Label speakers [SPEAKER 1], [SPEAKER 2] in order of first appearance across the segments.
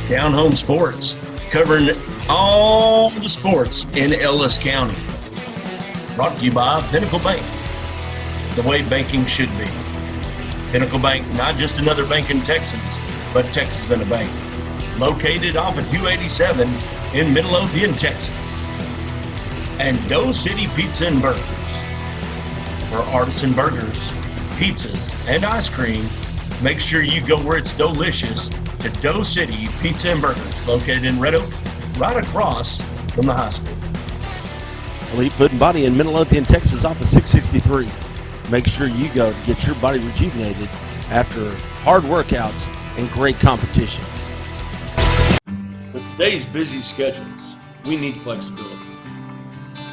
[SPEAKER 1] DownHome Sports, covering all the sports in Ellis County. Brought to you by Pinnacle Bank, the way banking should be. Pinnacle Bank, not just another bank in Texas, but Texas and a bank. Located off of 287 in Midlothian, Texas. And Dough City Pizza and Burgers. For artisan burgers, pizzas, and ice cream, make sure you go where it's delicious to Dough City Pizza and Burgers, located in Red Oak, right across from the high school.
[SPEAKER 2] Elite Foot and Body in Midlothian, Texas, off of 663. Make sure you go to get your body rejuvenated after hard workouts and great competitions.
[SPEAKER 1] With today's busy schedules, we need flexibility.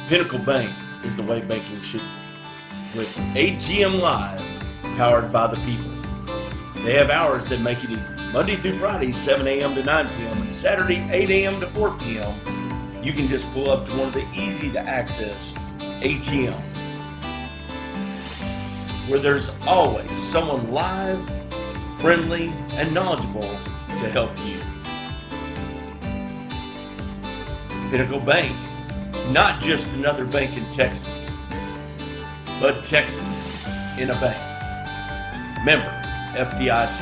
[SPEAKER 1] Pinnacle Bank is the way banking should be. With ATM Live, powered by the people. They have hours that make it easy. Monday through Friday, 7 a.m. to 9 p.m. and Saturday, 8 a.m. to 4 p.m. You can just pull up to one of the easy-to-access ATMs, where there's always someone live, friendly, and knowledgeable to help you. Pinnacle Bank, not just another bank in Texas, but Texas in a bank. Member FDIC.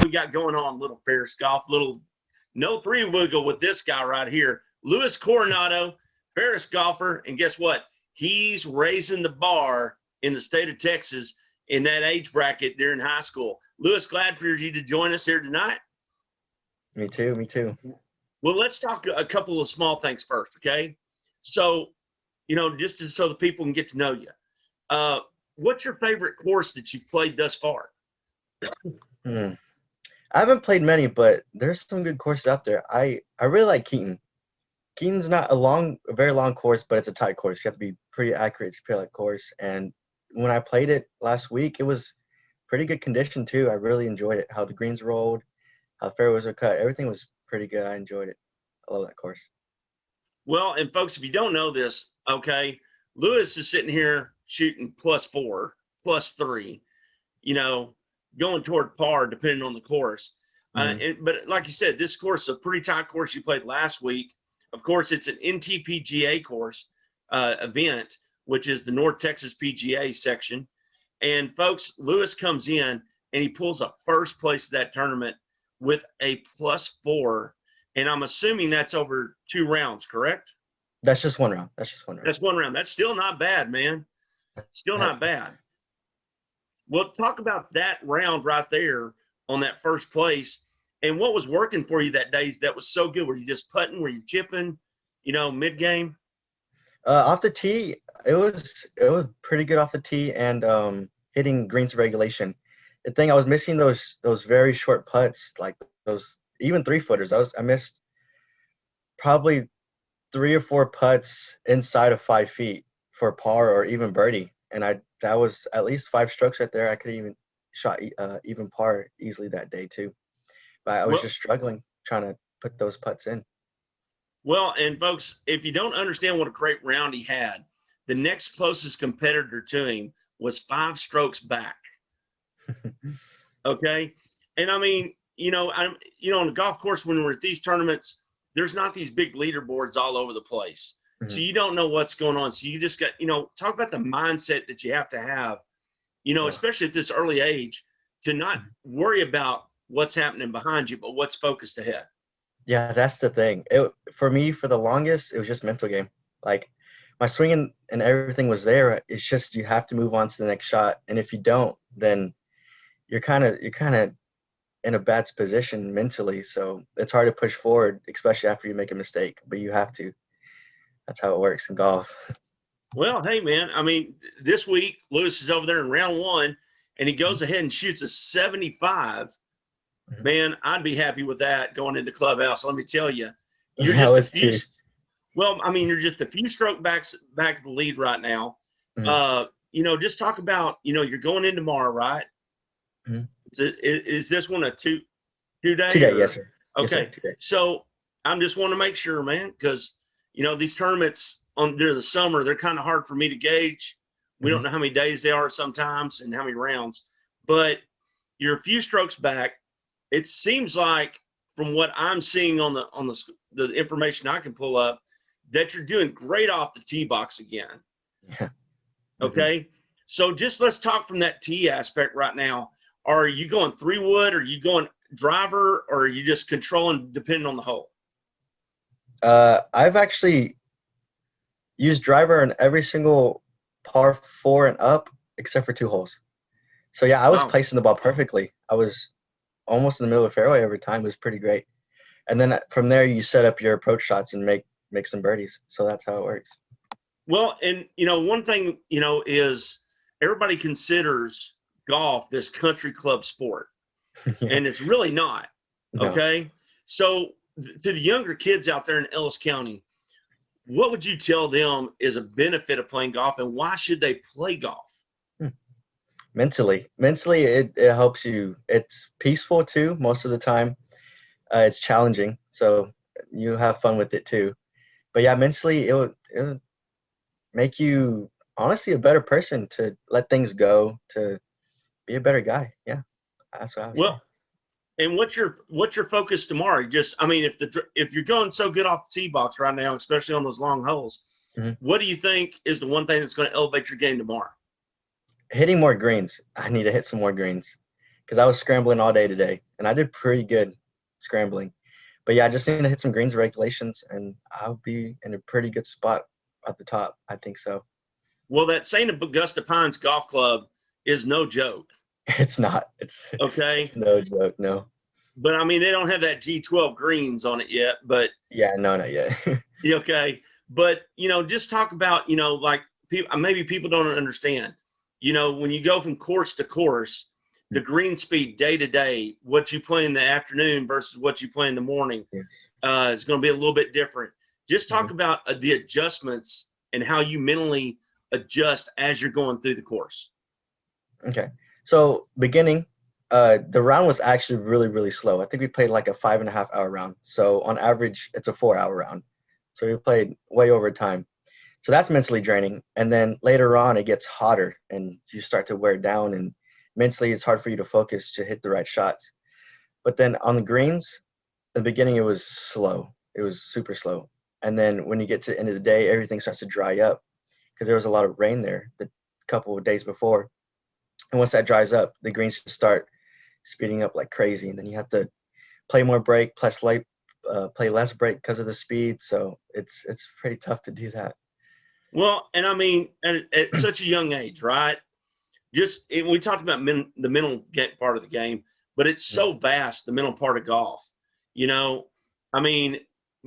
[SPEAKER 1] We got going on little Ferris golf, little no three wiggle with this guy right here, Luis Coronado, Ferris golfer, and guess what? He's raising the bar in the state of Texas in that age bracket during high school. Luis, glad for you to join us here tonight.
[SPEAKER 3] Me too.
[SPEAKER 1] Well, let's talk a couple of small things first, okay? So, just so the people can get to know you. What's your favorite course that you've played thus far?
[SPEAKER 3] I haven't played many, but there's some good courses out there. I really like Keaton. Keaton's not a very long course, but it's a tight course. You have to be pretty accurate to play that course. And when I played it last week, it was pretty good condition too. I really enjoyed it. How the greens rolled, how the fairways were cut. Everything was pretty good. I enjoyed it. I love that course.
[SPEAKER 1] Well, and folks, if you don't know this, okay, Luis is sitting here shooting +4, +3, going toward par depending on the course. But like you said, this course is a pretty tight course you played last week. Of course, it's an NTPGA course event, which is the North Texas PGA section. And folks, Luis comes in and he pulls a first place of that tournament with a +4. And I'm assuming that's over 2 rounds, correct?
[SPEAKER 3] That's just one round.
[SPEAKER 1] That's one round. That's still not bad, man. Still not bad. Well, talk about that round right there on that first place. And what was working for you that day that was so good? Were you just putting? Were you chipping, mid-game?
[SPEAKER 3] Off the tee, it was pretty good off the tee and hitting greens regulation. The thing I was missing those very short putts, like those even 3-footers. I missed probably 3 or 4 putts inside of 5 feet for par or even birdie, and that was at least 5 strokes right there. I could even shot even par easily that day too, but I was just struggling trying to put those putts in.
[SPEAKER 1] Well, and folks, if you don't understand what a great round he had, the next closest competitor to him was 5 strokes back. Okay. And I mean, on the golf course, when we're at these tournaments, there's not these big leaderboards all over the place. Mm-hmm. So you don't know what's going on. So you just got, talk about the mindset that you have to have, especially at this early age, to not worry about what's happening behind you, but what's focused ahead.
[SPEAKER 3] Yeah, that's the thing. For me, for the longest, it was just mental game. Like my swing and everything was there. It's just you have to move on to the next shot, and if you don't, then you're kind of in a bad position mentally. So it's hard to push forward, especially after you make a mistake. But you have to. That's how it works in golf.
[SPEAKER 1] Well, hey man, I mean, this week Luis is over there in round 1, and he goes ahead and shoots a 75. Man, I'd be happy with that going into the clubhouse. Let me tell you, you're just a few stroke back to the lead right now. Just talk about, you're going in tomorrow, right? Is this one a two day?
[SPEAKER 3] 2 day, yes, sir.
[SPEAKER 1] Okay,
[SPEAKER 3] yes, sir,
[SPEAKER 1] so I'm just want to make sure, man, because these tournaments, during the summer, they're kind of hard for me to gauge. We don't know how many days they are sometimes and how many rounds, but you're a few strokes back. It seems like from what I'm seeing on the information I can pull up that you're doing great off the tee box again.
[SPEAKER 3] Yeah.
[SPEAKER 1] Okay. So just let's talk from that tee aspect right now. Are you going 3-wood? Are you going driver? Or are you just controlling depending on the hole?
[SPEAKER 3] I've actually used driver in every single par 4 and up except for 2 holes. So yeah, I was placing the ball perfectly. I was almost in the middle of the fairway every time. It was pretty great. And then from there, you set up your approach shots and make some birdies. So that's how it works.
[SPEAKER 1] Well, and one thing is everybody considers golf this country club sport,
[SPEAKER 3] Yeah.
[SPEAKER 1] and it's really not.
[SPEAKER 3] No.
[SPEAKER 1] Okay, so to the younger kids out there in Ellis County, what would you tell them is a benefit of playing golf, and why should they play golf?
[SPEAKER 3] Mentally, it helps you. It's peaceful too most of the time. It's challenging, so you have fun with it too. But yeah, mentally, it would make you honestly a better person, to let things go, to be a better guy. Yeah, that's what I was saying.
[SPEAKER 1] And what's your focus tomorrow? If you're going so good off the tee box right now, especially on those long holes, what do you think is the one thing that's going to elevate your game tomorrow?
[SPEAKER 3] Hitting more greens. I need to hit some more greens because I was scrambling all day today, and I did pretty good scrambling. But yeah, I just need to hit some greens regulations, and I'll be in a pretty good spot at the top. I think so.
[SPEAKER 1] Well, that St. Augusta Pines Golf Club is no joke.
[SPEAKER 3] It's not. It's
[SPEAKER 1] okay.
[SPEAKER 3] It's no joke. No.
[SPEAKER 1] But they don't have that G12 greens on it yet. But
[SPEAKER 3] yeah, no, not yet.
[SPEAKER 1] Okay. But just talk about like maybe people don't understand. When you go from course to course, the green speed day to day, what you play in the afternoon versus what you play in the morning, is going to be a little bit different. Just talk about the adjustments and how you mentally adjust as you're going through the course.
[SPEAKER 3] Okay. So beginning, the round was actually really, really slow. I think we played like a 5.5 hour round. So on average, it's a 4-hour round. So we played way over time. So that's mentally draining. And then later on, it gets hotter and you start to wear down, and mentally it's hard for you to focus to hit the right shots. But then on the greens, in the beginning, it was slow. It was super slow. And then when you get to the end of the day, everything starts to dry up because there was a lot of rain there the couple of days before. And once that dries up, the greens just start speeding up like crazy. And then you have to play more break, plus play less break because of the speed. So it's pretty tough to do that.
[SPEAKER 1] Well, and at such a young age, right? We talked about the mental part of the game, but it's so vast, the mental part of golf.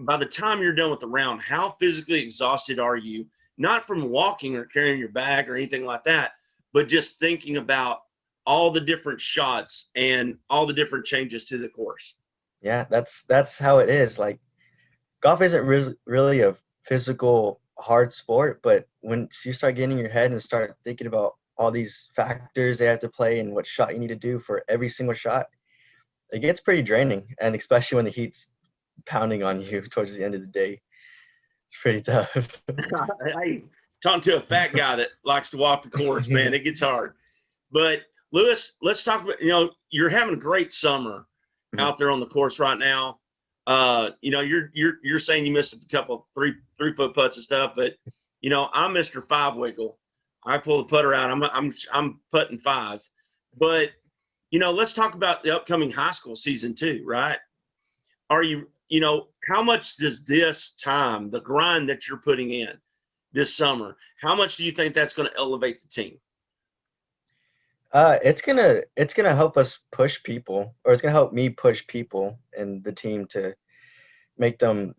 [SPEAKER 1] By the time you're done with the round, how physically exhausted are you? Not from walking or carrying your bag or anything like that, but just thinking about all the different shots and all the different changes to the course.
[SPEAKER 3] Yeah, that's how it is. Like, golf isn't really a physical, hard sport, but once you start getting in your head and start thinking about all these factors they have to play and what shot you need to do for every single shot, it gets pretty draining. And especially when the heat's pounding on you towards the end of the day, it's pretty tough.
[SPEAKER 1] I talking to a fat guy that likes to walk the course, man. It gets hard. But Luis, let's talk about, you're having a great summer out there on the course right now. You're saying you missed a couple 3-foot putts and stuff, but I'm Mr. 5 wiggle. I pull the putter out. I'm putting 5. But let's talk about the upcoming high school season too, right? Are you how much does this time, the grind that you're putting in this summer, how much do you think that's going to elevate the team?
[SPEAKER 3] It's gonna help us push people, or it's gonna help me push people and the team to make them,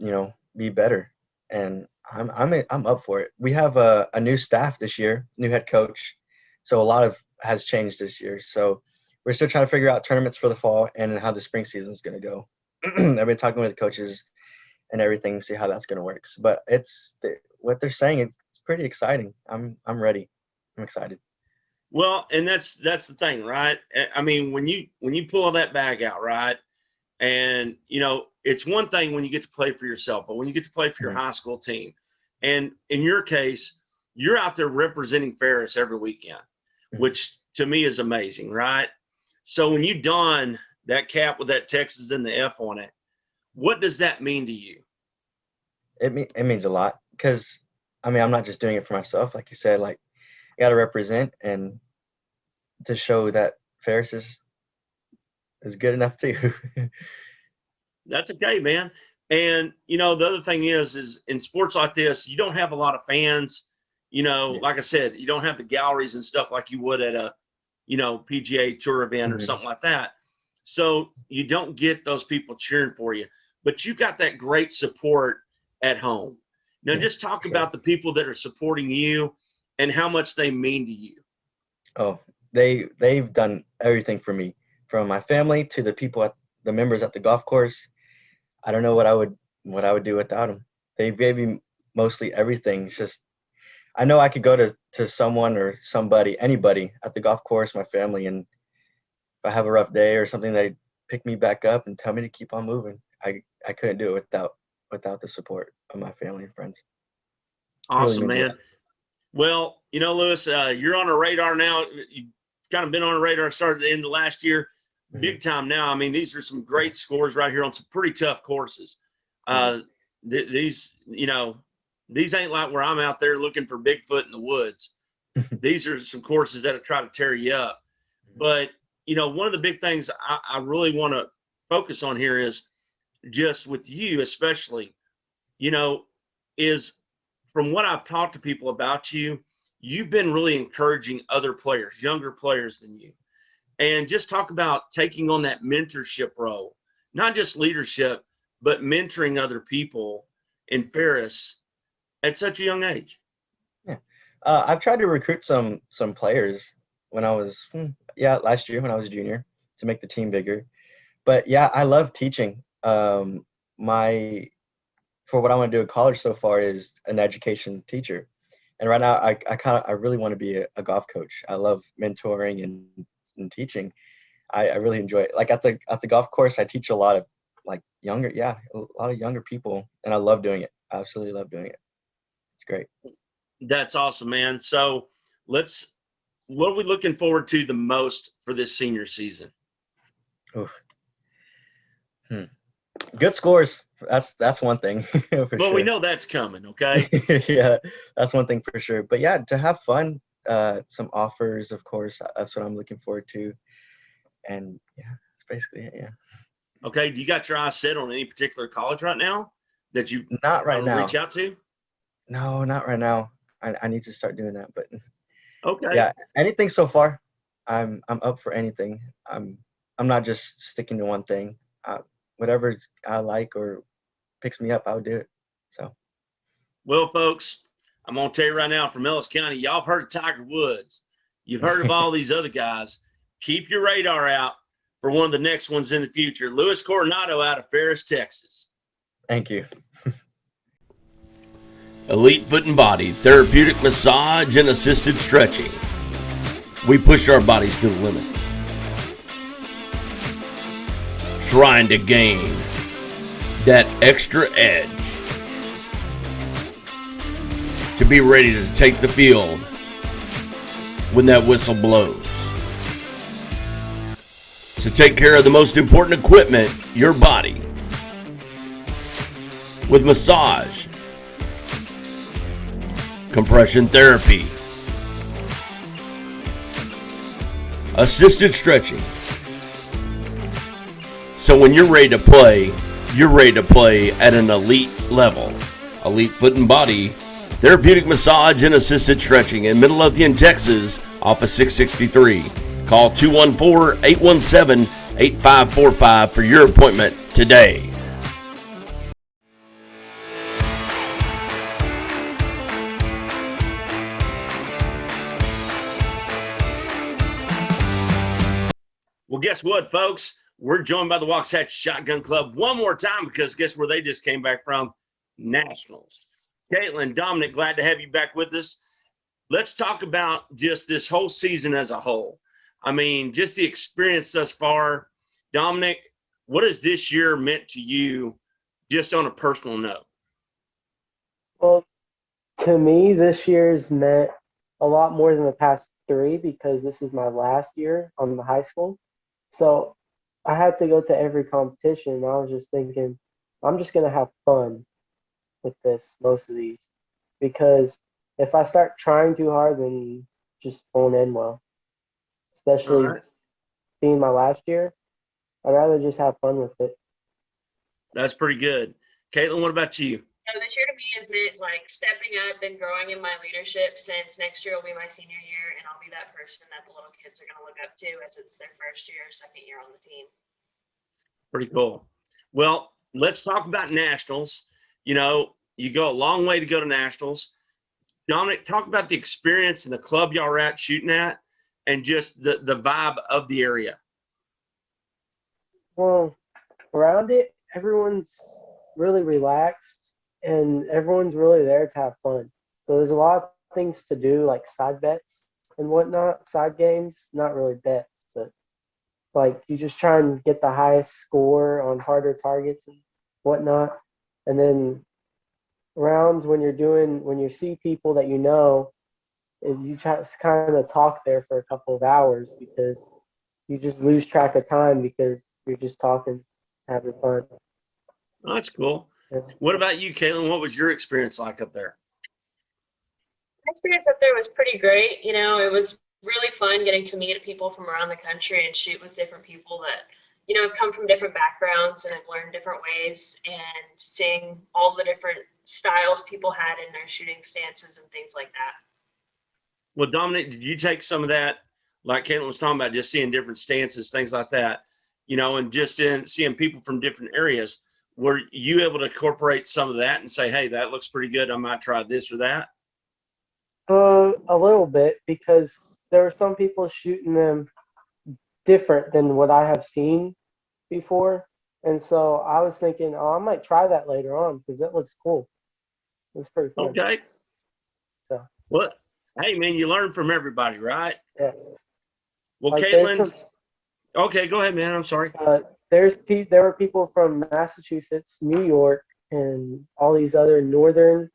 [SPEAKER 3] be better. And I'm up for it. We have a new staff this year, new head coach, so a lot has changed this year. So we're still trying to figure out tournaments for the fall and how the spring season is gonna go. I've been talking with the coaches and everything, see how that's gonna work. But what they're saying, it's pretty exciting. I'm ready. I'm excited.
[SPEAKER 1] Well, and that's the thing, right? When you pull that bag out, right? And it's one thing when you get to play for yourself, but when you get to play for your high school team, And in your case, you're out there representing Ferris every weekend, which to me is amazing, right? So when you don that cap with that Texas and the F on it, what does that mean to you?
[SPEAKER 3] It means a lot because, I mean, I'm not just doing it for myself. Like you said, like I got to represent and to show that Ferris is good enough too.
[SPEAKER 1] That's okay, man. And, you know, the other thing is in sports like this, you don't have a lot of fans. You know, like I said, you don't have the galleries and stuff like you would at a, you know, PGA Tour event or something like that. So you don't get those people cheering for you. But you got that great support at home. Now, just talk about the people that are supporting you and how much they mean to you.
[SPEAKER 3] Oh, they've done everything for me, from my family to the people the members at the golf course. I don't know what I would do without them. They gave me mostly everything. It's just, I know I could go to someone or anybody at the golf course, my family, and if I have a rough day or something, they pick me back up and tell me to keep on moving. I couldn't do it without the support of my family and friends.
[SPEAKER 1] Awesome, really, man. Well, you know, Luis, you're on our radar now. You've kind of been on our radar, started at the end of last year. Big time now. I mean, these are some great scores right here on some pretty tough courses. These, you know, these ain't like where I'm out there looking for Bigfoot in the woods. These are some courses that'll try to tear you up. But, you know, one of the big things I really want to focus on here is just with you especially, you know, is from what I've talked to people about you, you've been really encouraging other players, younger players than you. And just talk about taking on that mentorship role, not just leadership, but mentoring other people in Ferris at such a young age.
[SPEAKER 3] Yeah. I've tried to recruit some players when I was, last year when I was a junior to make the team bigger. But yeah, I love teaching. For what I want to do at college so far is an education teacher. And right now I really want to be a golf coach. I love mentoring and teaching. I really enjoy it. Like at the golf course, I teach a lot of like a lot of younger people, and I love doing it. I absolutely love doing it. It's great.
[SPEAKER 1] That's awesome, man. So what are we looking forward to the most for this senior season?
[SPEAKER 3] Oof. Good scores. That's one thing. For sure.
[SPEAKER 1] We know that's coming, okay?
[SPEAKER 3] Yeah, that's one thing for sure. But yeah, to have fun, some offers, of course. That's what I'm looking forward to. And yeah, that's basically it. Yeah.
[SPEAKER 1] Okay. Do you got your eyes set on any particular college right now that you
[SPEAKER 3] not right now
[SPEAKER 1] reach out to?
[SPEAKER 3] No, not right now. I need to start doing that. But
[SPEAKER 1] okay.
[SPEAKER 3] Yeah, anything so far. I'm up for anything. I'm not just sticking to one thing. Whatever I like or picks me up, I'll do it. So.
[SPEAKER 1] Well, folks, I'm going to tell you right now from Ellis County, y'all have heard of Tiger Woods. You've heard of all these other guys. Keep your radar out for one of the next ones in the future. Luis Coronado out of Ferris, Texas.
[SPEAKER 3] Thank you.
[SPEAKER 2] Elite Foot and Body, therapeutic massage and assisted stretching. We push our bodies to the limit. Trying to gain that extra edge to be ready to take the field when that whistle blows. So take care of the most important equipment, your body, with massage, compression therapy, assisted stretching. So when you're ready to play at an elite level. Elite Foot and Body, therapeutic massage and assisted stretching in Midlothian, Texas, off of 663. Call 214-817-8545 for your appointment today.
[SPEAKER 1] Well, guess what, folks? We're joined by the Waxahachie Shotgun Club one more time because guess where they just came back from? Nationals. Caitlin, Dominic, glad to have you back with us. Let's talk about just this whole season as a whole. I mean, just the experience thus far. Dominic, what has this year meant to you just on a personal note?
[SPEAKER 4] Well, To me, this year's meant a lot more than the past three because this is my last year on the high school. So I had to go to every competition. And I was just thinking, I'm just going to have fun with this, most of these, because if I start trying too hard, then it just won't end well,
[SPEAKER 1] All
[SPEAKER 4] especially
[SPEAKER 1] right.
[SPEAKER 4] being my last year. I'd rather just have fun with it.
[SPEAKER 1] That's pretty good. Caitlin, what about you?
[SPEAKER 5] So this year to me has meant like stepping up and growing in my leadership, since next year will be my senior year and I'll be that person that the little kids are going to look up to as it's their first year, second year on the team.
[SPEAKER 1] Pretty cool. Well, let's talk about nationals. You know, you go a long way to go to nationals. Dominic, talk about the experience and the club y'all were at shooting at and just the vibe of the area.
[SPEAKER 4] Well, around it, everyone's really relaxed and everyone's really there to have fun. So there's a lot of things to do, like side bets and whatnot, side games, not really bets, but like you just try and get the highest score on harder targets and whatnot. And then rounds when you see people that you know, is you just kind of talk there for a couple of hours because you just lose track of time because you're just talking, having fun.
[SPEAKER 1] Oh, that's cool.
[SPEAKER 4] Yeah.
[SPEAKER 1] What about you, Caitlin? What was your experience like up there?
[SPEAKER 5] My experience up there was pretty great. You know, it was really fun getting to meet people from around the country and shoot with different people that, you know, have come from different backgrounds and have learned different ways, and seeing all the different styles people had in their shooting stances and things like that.
[SPEAKER 1] Well, Dominic, did you take some of that, like Caitlin was talking about, just seeing different stances, things like that, you know, and just in seeing people from different areas? Were you able to incorporate some of that and say, hey, that looks pretty good, I might try this or that?
[SPEAKER 4] A little bit, because there were some people shooting them different than what I have seen before. And so I was thinking, oh, I might try that later on because it looks cool. It's pretty fun.
[SPEAKER 1] Okay.
[SPEAKER 4] So,
[SPEAKER 1] Well, hey, man, you learn from everybody, right?
[SPEAKER 4] yes.
[SPEAKER 1] Well,
[SPEAKER 4] Like
[SPEAKER 1] Caitlin, okay, go ahead, man. I'm sorry.
[SPEAKER 4] there were people from Massachusetts, New York, and all these other northern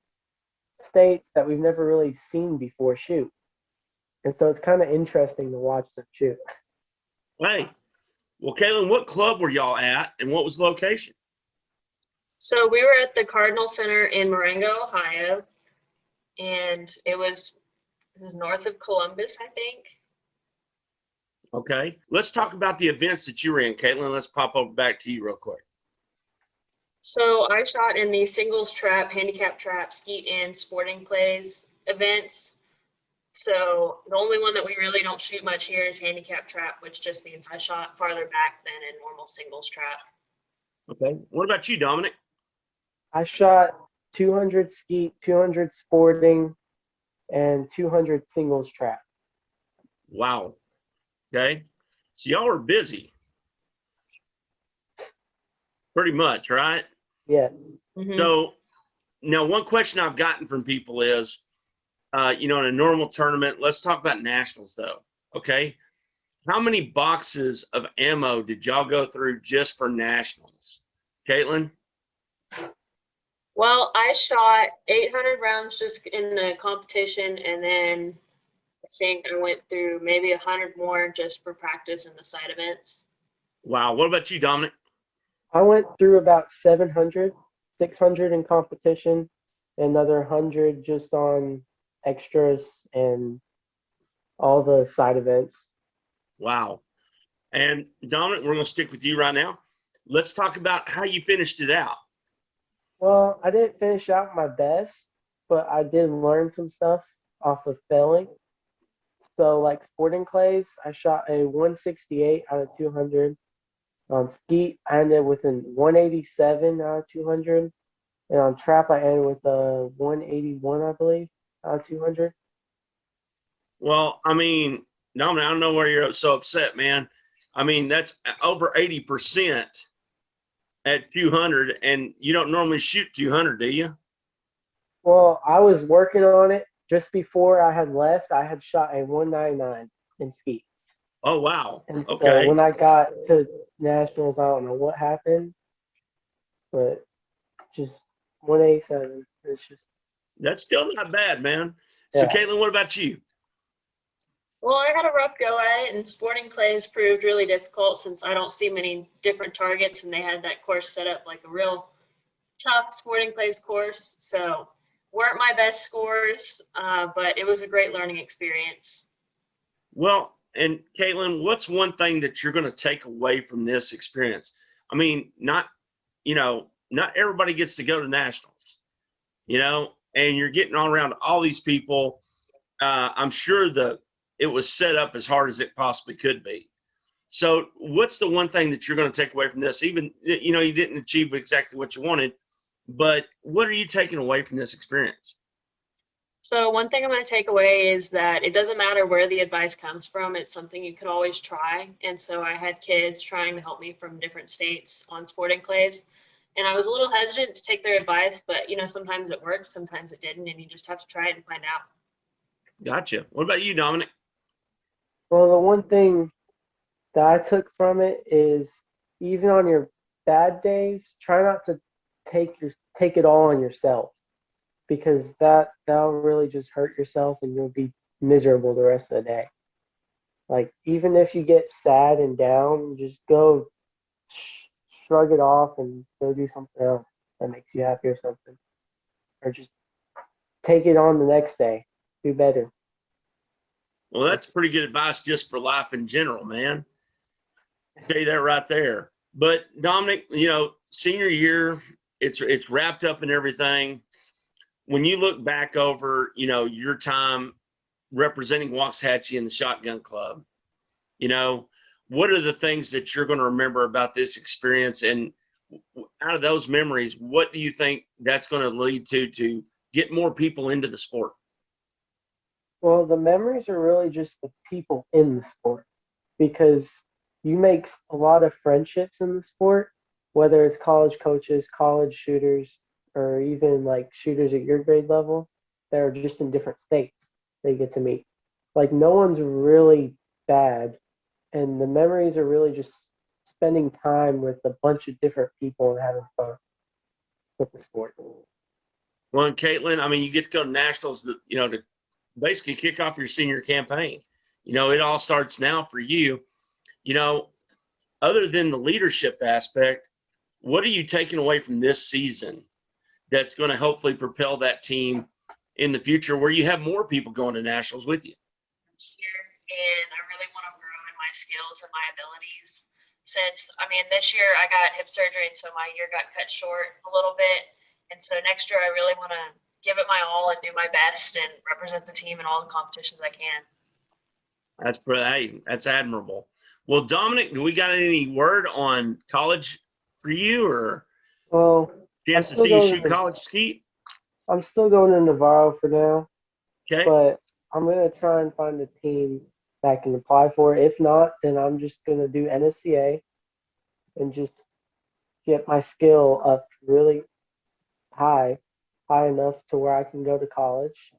[SPEAKER 4] states that we've never really seen before shoot. And so it's kind of interesting to watch them shoot.
[SPEAKER 1] Hey, well, Caitlin, what club were y'all at and what was the location?
[SPEAKER 5] So we were at the Cardinal Center in Marengo, Ohio, and it was north of Columbus, I think.
[SPEAKER 1] Okay. Let's talk about the events that you were in, Caitlin. Let's pop over back to you real quick.
[SPEAKER 5] So I shot in the singles trap, handicap trap, skeet, and sporting clays events. So the only one that we really don't shoot much here is handicap trap, which just means I shot farther back than a normal singles trap.
[SPEAKER 1] Okay. What about you, Dominic?
[SPEAKER 4] I shot 200 skeet, 200 sporting, and 200 singles trap.
[SPEAKER 1] Wow. Okay. So y'all were busy. Pretty much, right?
[SPEAKER 4] Yes.
[SPEAKER 5] Mm-hmm.
[SPEAKER 1] So now one question I've gotten from people is, you know, in a normal tournament, let's talk about nationals though. Okay. How many boxes of ammo did y'all go through just for nationals? Caitlin?
[SPEAKER 5] Well, I shot 800 rounds just in the competition, and then I think I went through maybe 100 more just for practice in the side events.
[SPEAKER 1] Wow. What about you, Dominic?
[SPEAKER 4] I went through about 700, 600 in competition, another 100 just on extras and all the side events.
[SPEAKER 1] Wow. And Dominic, we're going to stick with you right now. Let's talk about how you finished it out.
[SPEAKER 4] Well, I didn't finish out my best, but I did learn some stuff off of failing. So like sporting clays, I shot a 168 out of 200. On skeet, I ended with an 187 out of 200. And on trap, I ended with a 181, I believe, out of 200.
[SPEAKER 1] Well, I mean, Dominic, I don't know why you're so upset, man. I mean, that's over 80% at 200, and you don't normally shoot 200, do you?
[SPEAKER 4] Well, I was working on it just before I had left. I had shot a 199 in skeet.
[SPEAKER 1] Oh, wow.
[SPEAKER 4] And
[SPEAKER 1] Okay.
[SPEAKER 4] so when I got to nationals, I don't know what happened, but just 187. It's just
[SPEAKER 2] That's still not bad, man. So,
[SPEAKER 4] Yeah.
[SPEAKER 2] Caitlin, what about you?
[SPEAKER 5] Well, I had a rough go at it, and sporting clays proved really difficult since I don't see many different targets, and they had that course set up like a real tough sporting clays course. So, weren't my best scores, but it was a great learning experience.
[SPEAKER 2] Well, and Caitlin, what's one thing that you're going to take away from this experience? I mean, not everybody gets to go to nationals, and you're getting all around all these people. I'm sure it was set up as hard as it possibly could be. So what's the one thing that you're going to take away from this? Even, you didn't achieve exactly what you wanted, but what are you taking away from this experience?
[SPEAKER 5] So one thing I'm going to take away is that it doesn't matter where the advice comes from. It's something you could always try. And so I had kids trying to help me from different states on sporting clays. And I was a little hesitant to take their advice, but, sometimes it worked, sometimes it didn't, and you just have to try it and find out.
[SPEAKER 2] Gotcha. What about you, Dominic?
[SPEAKER 4] Well, the one thing that I took from it is even on your bad days, try not to take it all on yourself, because that'll really just hurt yourself and you'll be miserable the rest of the day. Like, even if you get sad and down, just go shrug it off and go do something else that makes you happy or something. Or just take it on the next day. Do better.
[SPEAKER 2] Well, that's pretty good advice just for life in general, man. I'll tell you that right there. But Dominic, senior year, it's wrapped up in everything. When you look back over, your time representing Waxahachie in the Shotgun Club, what are the things that you're going to remember about this experience? And out of those memories, what do you think that's going to lead to get more people into the sport?
[SPEAKER 4] Well, the memories are really just the people in the sport, because you make a lot of friendships in the sport, whether it's college coaches, college shooters, or even like shooters at your grade level that are just in different states they get to meet. Like, no one's really bad, and the memories are really just spending time with a bunch of different people and having fun with the sport.
[SPEAKER 2] Well, and Caitlin, I mean, you get to go to nationals, to basically kick off your senior campaign. It all starts now for you. Other than the leadership aspect, what are you taking away from this season that's going to hopefully propel that team in the future where you have more people going to nationals with you?
[SPEAKER 5] Year, and I really want to grow in my skills and my abilities. This year I got hip surgery, and so my year got cut short a little bit. And so next year I really want to give it my all and do my best and represent the team in all the competitions I can.
[SPEAKER 2] That's admirable. Well, Dominic, do we got any word on college for you, or chance to see you shoot college skeet?
[SPEAKER 4] I'm still going to Navarro for now.
[SPEAKER 2] Okay.
[SPEAKER 4] But I'm going to try and find a team that I can apply for. If not, then I'm just going to do NSCA and just get my skill up really high enough to where I can go to college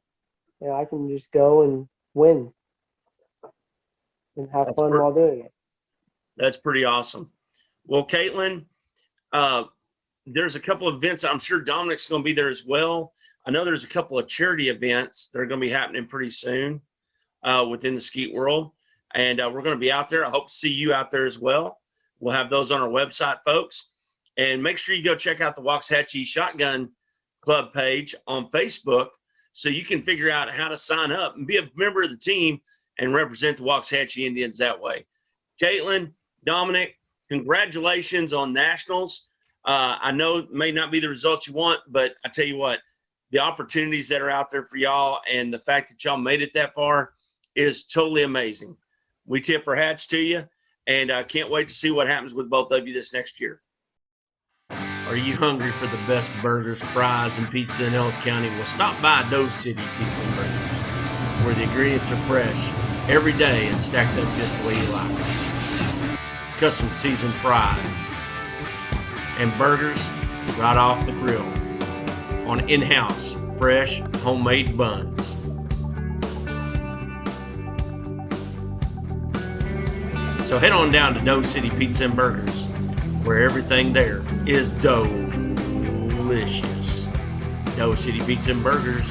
[SPEAKER 4] and I can just go and win and have fun while doing it.
[SPEAKER 2] That's pretty awesome. Well, Caitlin, there's a couple of events. I'm sure Dominic's going to be there as well. I know there's a couple of charity events that are going to be happening pretty soon within the skeet world. And we're going to be out there. I hope to see you out there as well. We'll have those on our website, folks. And make sure you go check out the Waxahachie Shotgun Club page on Facebook so you can figure out how to sign up and be a member of the team and represent the Waxahachie Indians that way. Caitlin, Dominic, congratulations on nationals. I know it may not be the results you want, but I tell you what, the opportunities that are out there for y'all and the fact that y'all made it that far is totally amazing. We tip our hats to you, and I can't wait to see what happens with both of you this next year. Are you hungry for the best burgers, fries, and pizza in Ellis County? Well, stop by Doe City Pizza and Burgers, where the ingredients are fresh every day and stacked up just the way you like them. Custom seasoned fries and burgers right off the grill on in-house fresh homemade buns. So head on down to Doe City Pizza and Burgers, where everything there is delicious. Dough City Pizza and Burgers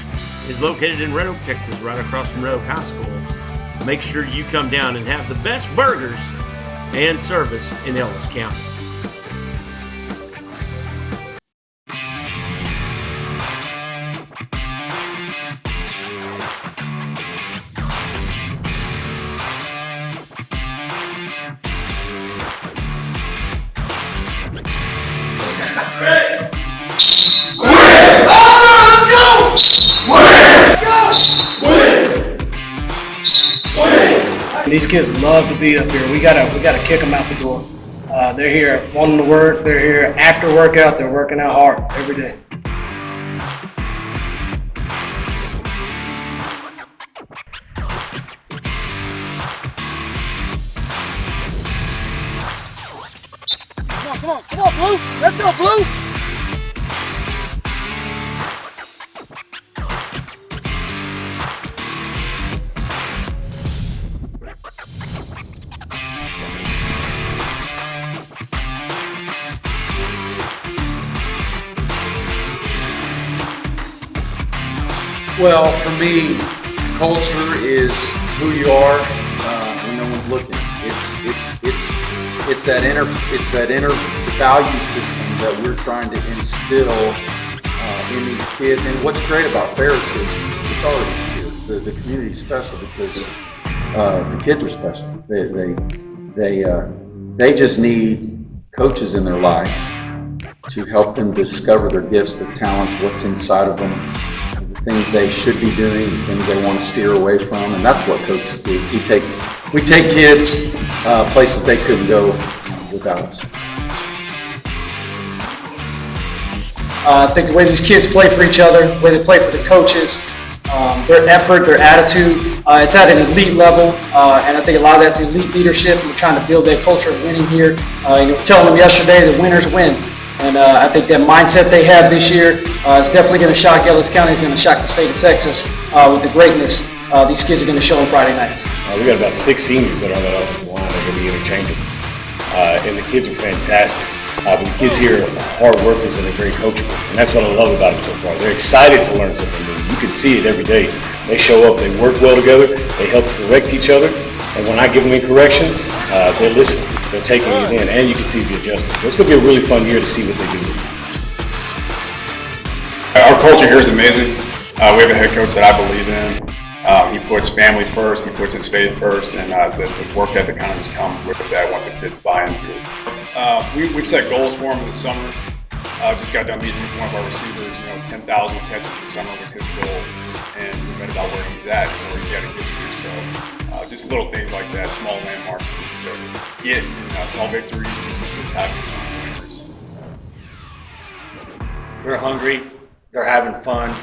[SPEAKER 2] is located in Red Oak, Texas, right across from Red Oak High School. Make sure you come down and have the best burgers and service in Ellis County.
[SPEAKER 6] These kids love to be up here. We gotta kick them out the door. They're here wanting to work. They're here after workout. They're working out hard every day. Come on, Blue. Let's go, Blue.
[SPEAKER 7] Well, for me, culture is who you are when no one's looking. It's that inner value system that we're trying to instill in these kids. And what's great about Ferris is it's already here. The community's special because the kids are special. They just need coaches in their life to help them discover their gifts, their talents, what's inside of them. Things they should be doing, things they want to steer away from, and that's what coaches do. We take kids places they couldn't go without us.
[SPEAKER 6] I think the way these kids play for each other, the way they play for the coaches, their effort, their attitude, it's at an elite level, and I think a lot of that's elite leadership. We're trying to build that culture of winning here. Telling them yesterday that winners win. And I think that mindset they have this year is definitely going to shock Ellis County. It's going to shock the state of Texas with the greatness these kids are going to show on Friday nights.
[SPEAKER 8] We got about 6 seniors that are on that offensive line. They're going to be interchangeable. And the kids are fantastic. But the kids here are hard workers and they're very coachable. And that's what I love about them so far. They're excited to learn something new. You can see it every day. They show up, they work well together, they help correct each other. And when I give them corrections, they're listening. They're taking it in, and you can see the adjustment. So it's going to be a really fun year to see what they do.
[SPEAKER 9] Our culture here is amazing. We have a head coach that I believe in. He puts family first, he puts his faith first, and the work ethic kind of just comes with that once the kids buy into it. We've set goals for him in the summer. Just got done meeting with one of our receivers. 10,000 catches this summer was his goal, and we met about where he's at and where he's got to get to. So just little things like that, small landmarks to get, small victories, just kids having winners.
[SPEAKER 8] They're hungry. They're having fun.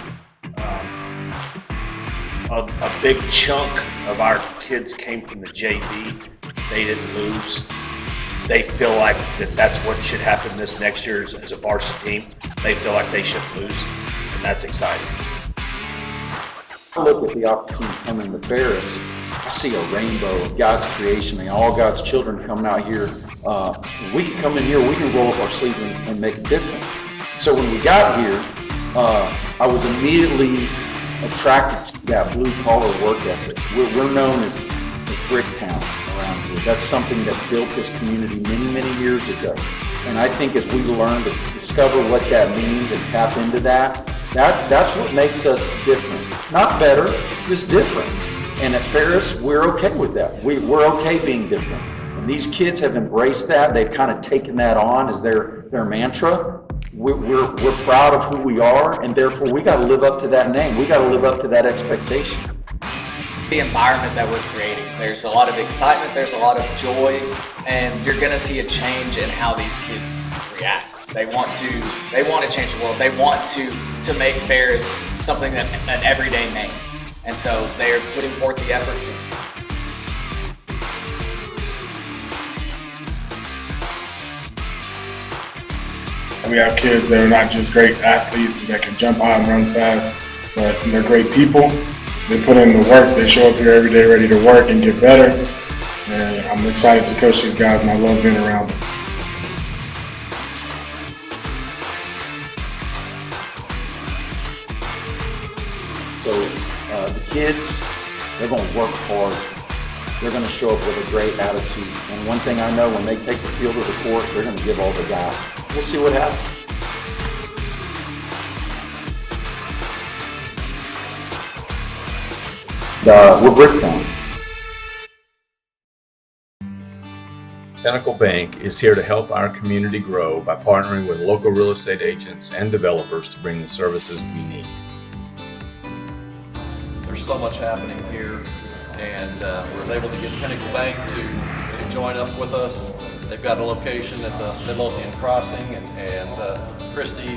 [SPEAKER 8] A big chunk of our kids came from the JV. They didn't lose. They feel like that's what should happen this next year as a varsity team. They feel like they shouldn't lose, and that's exciting.
[SPEAKER 7] I look at the opportunity coming to Ferris. I see a rainbow of God's creation and all God's children coming out here. We can come in here, we can roll up our sleeve and make a difference. So when we got here, I was immediately attracted to that blue collar work ethic. We're known as the brick town around here. That's something that built this community many, many years ago. And I think as we learn to discover what that means and tap into that's what makes us different. Not better, just different. And at Ferris, we're okay with that. We're okay being different. And these kids have embraced that. They've kind of taken that on as their mantra. We're proud of who we are, and therefore we got to live up to that name. We got to live up to that expectation.
[SPEAKER 10] The environment that we're creating, there's a lot of excitement, there's a lot of joy, and you're going to see a change in how these kids react. They want to change the world. They want to make Ferris something that an everyday name, and so they are putting forth the effort to.
[SPEAKER 9] We have kids that are not just great athletes that can jump high and run fast, but they're great people. They put in the work. They show up here every day ready to work and get better. And I'm excited to coach these guys, and I love being around them.
[SPEAKER 7] kids, they're going to work hard. They're going to show up with a great attitude. And one thing I know, when they take the field or the court, they're going to give all they got. We'll see what happens. We're brick farm.
[SPEAKER 11] Pinnacle Bank is here to help our community grow by partnering with local real estate agents and developers to bring the services we need.
[SPEAKER 12] There's so much happening here, and we're able to get Pinnacle Bank to join up with us. They've got a location at the Midlothian Crossing, and Christy,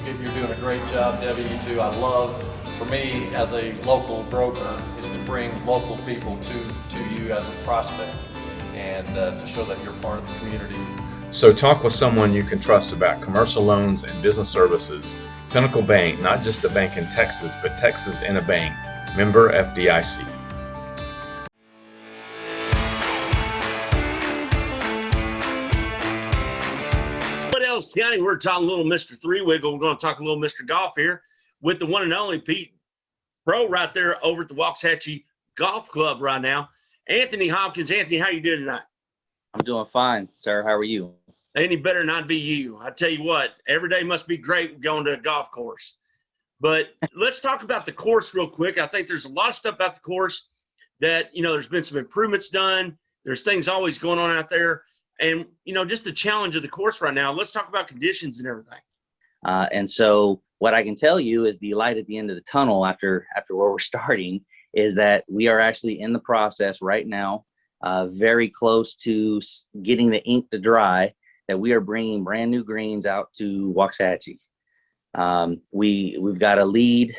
[SPEAKER 12] you're doing a great job. Debbie, you too. I love, for me as a local broker, is to bring local people to you as a prospect, and to show that you're part of the community.
[SPEAKER 11] So talk with someone you can trust about commercial loans and business services. Pinnacle Bank, not just a bank in Texas, but Texas in a bank. Member FDIC.
[SPEAKER 1] What else, County? We're talking a little Mr. Three Wiggle. We're going to talk a little Mr. Golf here with the one and only Pete Pro right there over at the Waxahachie Golf Club right now. Anthony Hopkins. Anthony, how you doing tonight?
[SPEAKER 13] I'm doing fine, sir. How are you?
[SPEAKER 1] Any better than I'd be you. I tell you what, every day must be great going to a golf course. But let's talk about the course real quick. I think there's a lot of stuff about the course that, there's been some improvements done. There's things always going on out there. And, just the challenge of the course right now. Let's talk about conditions and everything.
[SPEAKER 13] And so what I can tell you is the light at the end of the tunnel after where we're starting is that we are actually in the process right now, very close to getting the ink to dry, that we are bringing brand new greens out to Waxahachie. We've got a lead.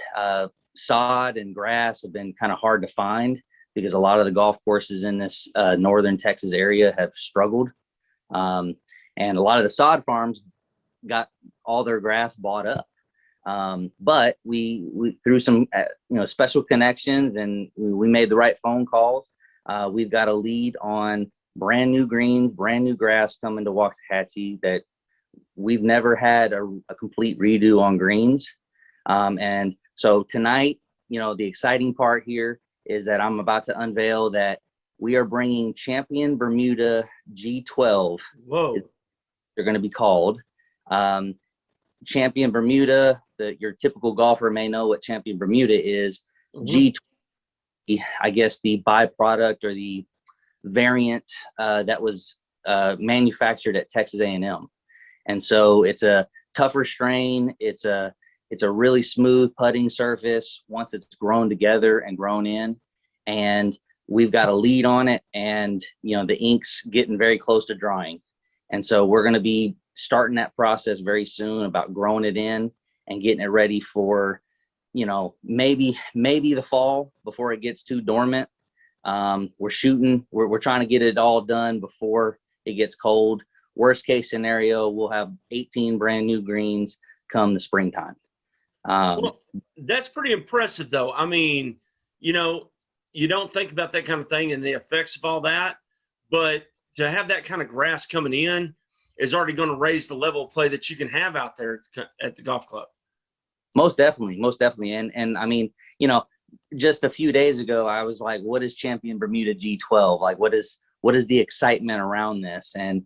[SPEAKER 13] Sod and grass have been kind of hard to find because a lot of the golf courses in this northern Texas area have struggled. And a lot of the sod farms got all their grass bought up. But we through some special connections, and we made the right phone calls. We've got a lead on brand new greens, brand new grass coming to Waxahachie that we've never had a complete redo on greens. And so tonight, the exciting part here is that I'm about to unveil that we are bringing Champion Bermuda G12.
[SPEAKER 1] Whoa.
[SPEAKER 13] They're going to be called. Champion Bermuda, your typical golfer may know what Champion Bermuda is. G20, I guess the byproduct or the variant that was manufactured at Texas A&M. And so it's a tougher strain. It's a really smooth putting surface once it's grown together and grown in. And we've got a lead on it, and the ink's getting very close to drying. And so we're going to be starting that process very soon about growing it in and getting it ready for, maybe the fall before it gets too dormant. We're trying to get it all done before it gets cold. Worst case scenario, we'll have 18 brand new greens come the springtime.
[SPEAKER 1] Well, that's pretty impressive, though. I mean, you don't think about that kind of thing and the effects of all that, but to have that kind of grass coming in is already going to raise the level of play that you can have out there at the golf club.
[SPEAKER 13] Most definitely. And I mean, just a few days ago, I was like, what is Champion Bermuda G12? Like, what is the excitement around this? And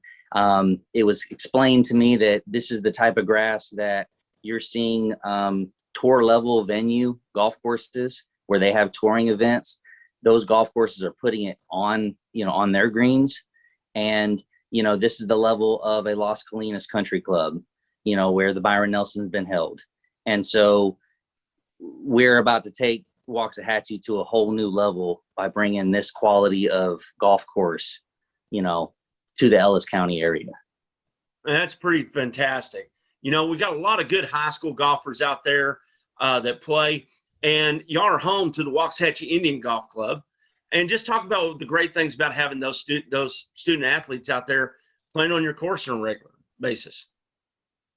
[SPEAKER 13] it was explained to me that this is the type of grass that you're seeing tour level venue golf courses where they have touring events. Those golf courses are putting it on, on their greens. And, this is the level of a Las Colinas Country Club, where the Byron Nelson's been held. And so we're about to take Waxahachie to a whole new level by bringing this quality of golf course, to the Ellis County area.
[SPEAKER 1] That's pretty fantastic. We got a lot of good high school golfers out there that play, and y'all are home to the Waxahachie Indian Golf Club. And just talk about the great things about having those student athletes out there playing on your course on a regular basis.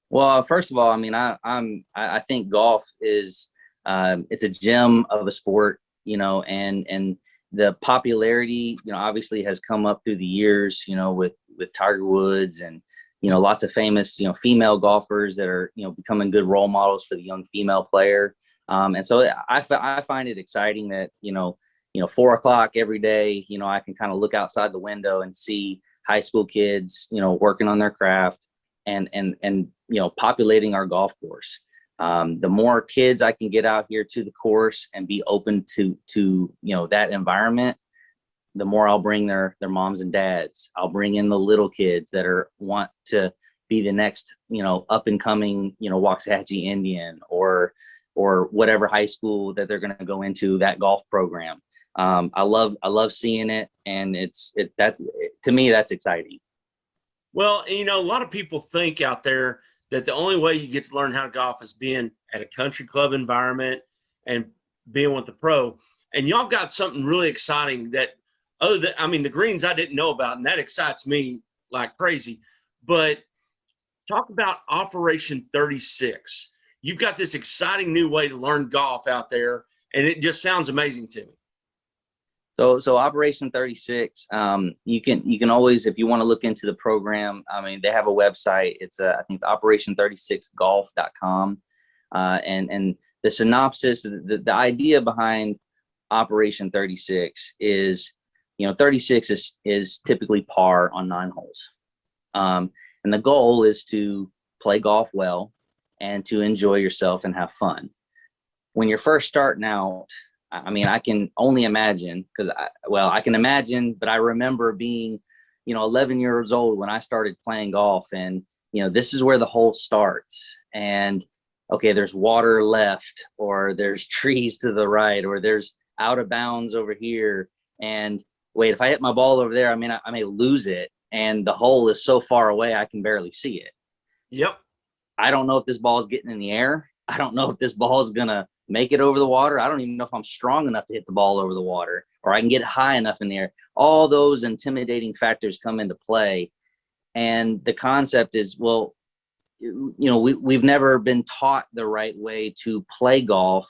[SPEAKER 13] Well, first of all, I mean, I think golf is it's a gem of a sport, and the popularity, obviously has come up through the years, with Tiger Woods and lots of famous female golfers that are becoming good role models for the young female player. And so I find it exciting that, 4 o'clock every day, I can kind of look outside the window and see high school kids, working on their craft and populating our golf course. The more kids I can get out here to the course and be open to that environment, the more I'll bring their moms and dads. I'll bring in the little kids that want to be the next, up and coming, Waxahachie Indian or whatever high school that they're going to go into, that golf program. I love seeing it, and to me, that's exciting.
[SPEAKER 1] Well, a lot of people think out there that the only way you get to learn how to golf is being at a country club environment and being with the pro. And y'all got something really exciting that the greens I didn't know about, and that excites me like crazy. But talk about Operation 36. You've got this exciting new way to learn golf out there, and it just sounds amazing to me.
[SPEAKER 13] So Operation 36, you can always, if you want to look into the program, they have a website. It's I think it's operation36golf.com. And the synopsis, the idea behind Operation 36 is, 36 is typically par on 9 holes. And the goal is to play golf well and to enjoy yourself and have fun. When you're first starting out, I can only imagine I can imagine, but I remember being, 11 years old when I started playing golf, and, this is where the hole starts. And okay, there's water left, or there's trees to the right, or there's out of bounds over here. And wait, if I hit my ball over there, I may lose it. And the hole is so far away, I can barely see it.
[SPEAKER 1] Yep.
[SPEAKER 13] I don't know if this ball is getting in the air. I don't know if this ball is going to make it over the water. I don't even know if I'm strong enough to hit the ball over the water, or I can get high enough in the air. All those intimidating factors come into play. And the concept is, we've never been taught the right way to play golf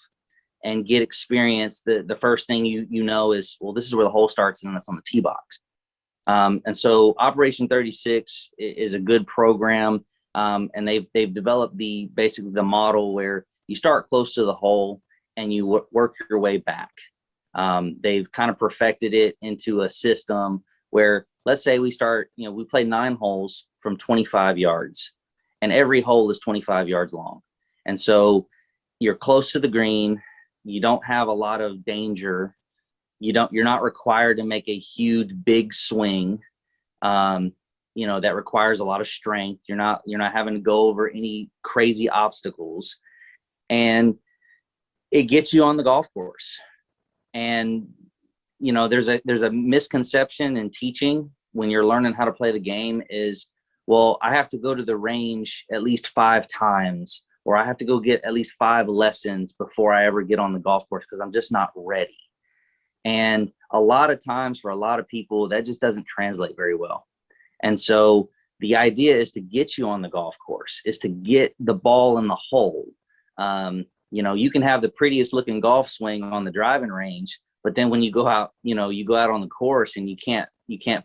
[SPEAKER 13] and get experience. The first thing you know is, this is where the hole starts, and that's on the tee box. And so Operation 36 is a good program. And they've developed basically the model where you start close to the hole and you work your way back. They've kind of perfected it into a system where, let's say we start, we play 9 holes from 25 yards, and every hole is 25 yards long. And so you're close to the green. You don't have a lot of danger. You're not required to make a huge, big swing. That requires a lot of strength. You're not having to go over any crazy obstacles, and it gets you on the golf course. And, there's a misconception in teaching when you're learning how to play the game is, I have to go to the range at least 5 times, or I have to go get at least 5 lessons before I ever get on the golf course, because I'm just not ready. And a lot of times for a lot of people, that just doesn't translate very well. And so the idea is to get you on the golf course, is to get the ball in the hole. You can have the prettiest looking golf swing on the driving range, but then when you go out, on the course and you can't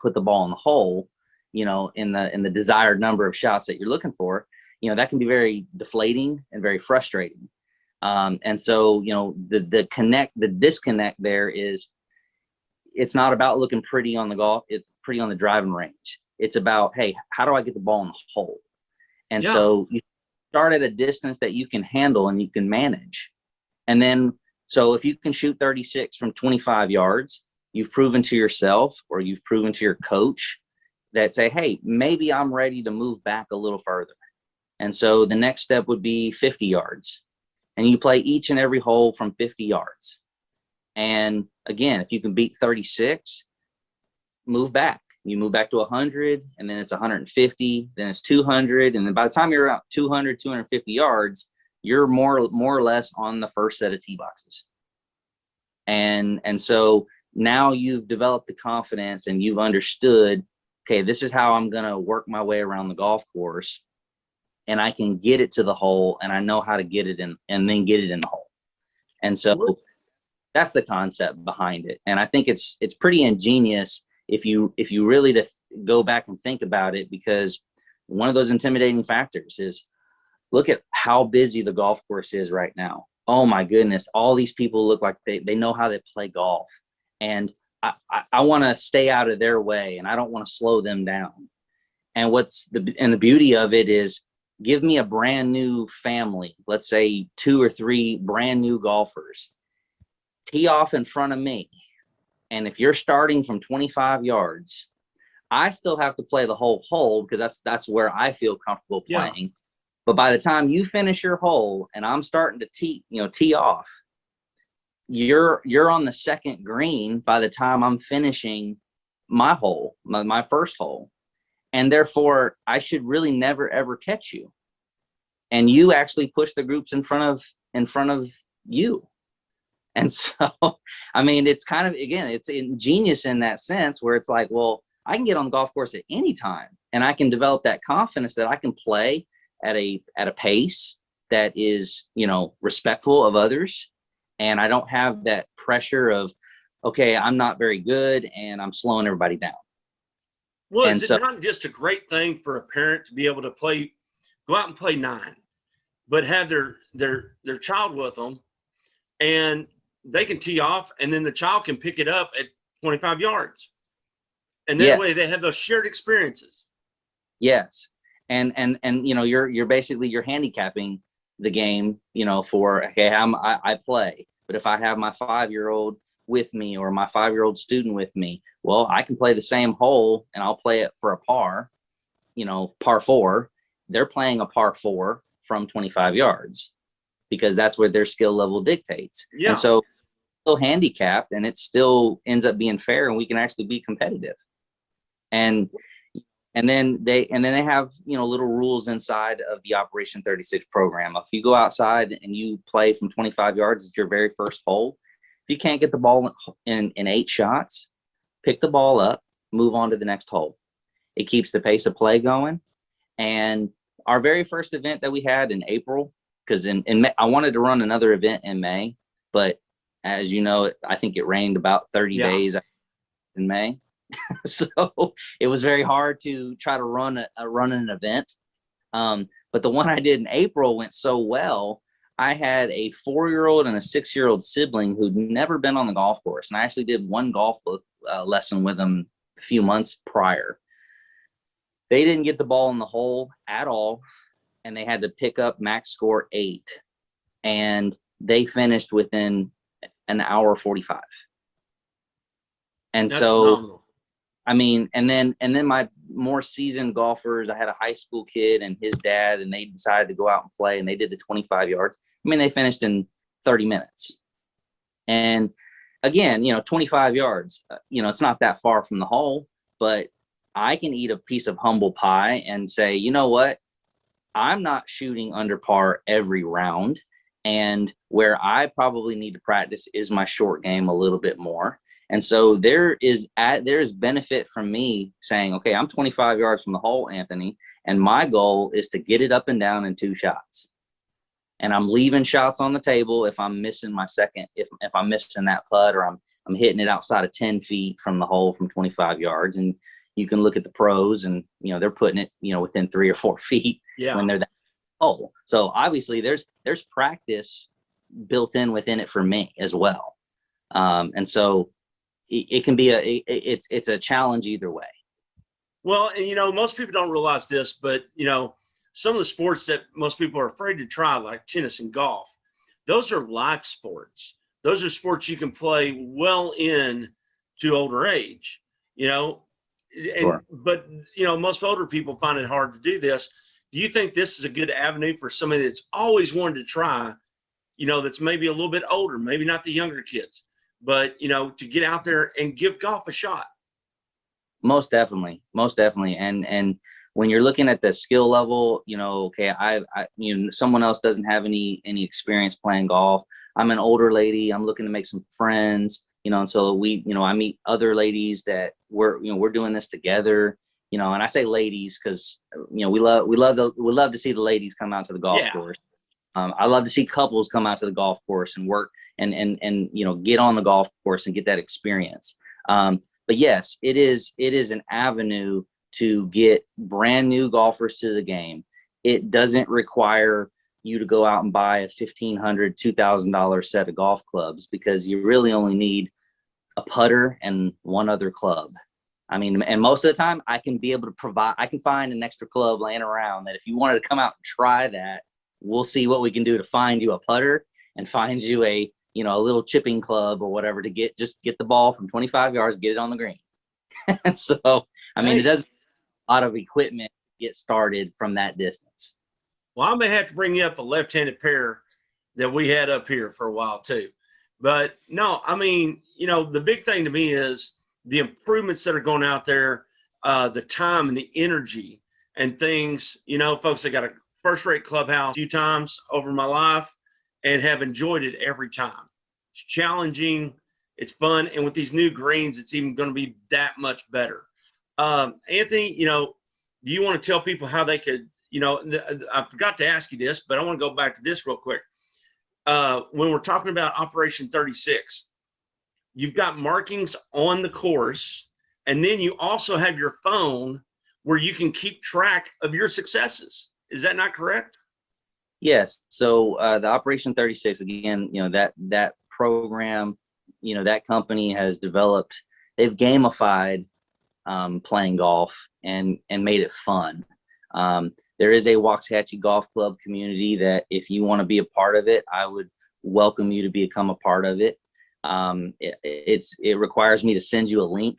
[SPEAKER 13] put the ball in the hole, in the desired number of shots that you're looking for, that can be very deflating and very frustrating. And so, the disconnect there is, it's not about looking pretty on it's pretty on the driving range. It's about, hey, how do I get the ball in the hole? And so you start at a distance that you can handle and you can manage. And then, so if you can shoot 36 from 25 yards, you've proven to yourself, or you've proven to your coach that say, hey, maybe I'm ready to move back a little further. And so the next step would be 50 yards. And you play each and every hole from 50 yards. And again, if you can beat 36, move back. You move back to 100, and then it's 150, then it's 200. And then by the time you're around 200, 250 yards, you're more or less on the first set of tee boxes. And so now you've developed the confidence and you've understood, okay, this is how I'm going to work my way around the golf course, and I can get it to the hole, and I know how to get it in, and then get it in the hole. And so that's the concept behind it. And I think it's pretty ingenious if you really go back and think about it, because one of those intimidating factors is, look at how busy the golf course is right now. oh my goodness, all these people look like they know how to play golf. And I want to stay out of their way, and I don't want to slow them down. And the beauty of it is, give me a brand new family, let's say 2 or 3 brand new golfers, tee off in front of me. And if you're starting from 25 yards, I still have to play the whole hole because that's where I feel comfortable playing. Yeah. But by the time you finish your hole and I'm starting to tee off, you're on the second green by the time I'm finishing my hole, my first hole. And therefore I should really never ever catch you. And you actually push the groups in front of you. And so, I mean, it's kind of, again, it's ingenious in that sense where it's like, well, I can get on the golf course at any time and I can develop that confidence that I can play at a pace that is, respectful of others. And I don't have that pressure of, okay, I'm not very good and I'm slowing everybody down.
[SPEAKER 1] Well, is it not just a great thing for a parent to be able to go out and play 9, but have their child with them, and they can tee off, and then the child can pick it up at 25 yards. And that way they have those shared experiences.
[SPEAKER 13] Yes. And you're basically, you're handicapping the game, for, okay, I play, but if I have my 5-year-old with me or my 5-year-old student with me, well, I can play the same hole and I'll play it for a par, par 4. They're playing a par 4 from 25 yards because that's where their skill level dictates. Yeah. And so it's still handicapped and it still ends up being fair and we can actually be competitive. And then they have, little rules inside of the Operation 36 program. If you go outside and you play from 25 yards, it's your very first hole. If you can't get the ball in 8 shots, pick the ball up, move on to the next hole. It keeps the pace of play going. And our very first event that we had in April, because in May, I wanted to run another event in May, but as you know, I think it rained about 30 days in May. So it was very hard to try to run an event. But the one I did in April went so well. I had a 4-year-old and a 6-year-old sibling who'd never been on the golf course. And I actually did one golf lesson with them a few months prior. They didn't get the ball in the hole at all. And they had to pick up max score 8. And they finished within an hour 45. And that's so phenomenal. I mean, and then my more seasoned golfers, I had a high school kid and his dad, and they decided to go out and play, and they did the 25 yards. I mean, they finished in 30 minutes. And again, 25 yards, it's not that far from the hole, but I can eat a piece of humble pie and say, you know what? I'm not shooting under par every round. And where I probably need to practice is my short game a little bit more. And so there's benefit from me saying, okay, I'm 25 yards from the hole, Anthony, and my goal is to get it up and down in 2 shots. And I'm leaving shots on the table if I'm missing my second, if I'm missing that putt, or I'm hitting it outside of 10 feet from the hole from 25 yards. And you can look at the pros and, they're putting it, within 3 or 4 feet when they're that hole. So obviously there's practice built in within it for me as well. And so it can be it's a challenge either way.
[SPEAKER 1] Well, and most people don't realize this, but some of the sports that most people are afraid to try, like tennis and golf, those are life sports. Those are sports you can play well in to older age, Sure. But most older people find it hard to do this. Do you think this is a good avenue for somebody that's always wanted to try, that's maybe a little bit older, maybe not the younger kids, but to get out there and give golf a shot?
[SPEAKER 13] Most definitely. And when you're looking at the skill level, okay, I someone else doesn't have any experience playing golf. I'm an older lady. I'm looking to make some friends, and so I meet other ladies that we're doing this together, and I say ladies because we love to see the ladies come out to the golf course. I love to see couples come out to the golf course and work and get on the golf course and get that experience. But yes, it is an avenue to get brand new golfers to the game. It doesn't require you to go out and buy a $1,500, $2,000 set of golf clubs, because you really only need a putter and one other club. I mean, and most of the time I can find an extra club laying around that if you wanted to come out and try that, we'll see what we can do to find you a putter and find you a little chipping club or whatever to get the ball from 25 yards, get it on the green. And so, I mean, it does a lot of equipment to get started from that distance.
[SPEAKER 1] Well, I may have to bring you up a left-handed pair that we had up here for a while too. But no, I mean, the big thing to me is the improvements that are going out there, the time and the energy and things. Folks, I got a first-rate clubhouse a few times over my life and have enjoyed it every time. It's challenging, it's fun, and with these new greens, it's even going to be that much better. Anthony, do you want to tell people how they could, I forgot to ask you this, but I want to go back to this real quick. When we're talking about Operation 36, you've got markings on the course, and then you also have your phone where you can keep track of your successes. Is that not correct?
[SPEAKER 13] Yes. So the Operation 36, again, that program, that company has developed, they've gamified playing golf and made it fun. There is a Waxahachie Golf Club community that if you want to be a part of it, I would welcome you to become a part of it. It requires me to send you a link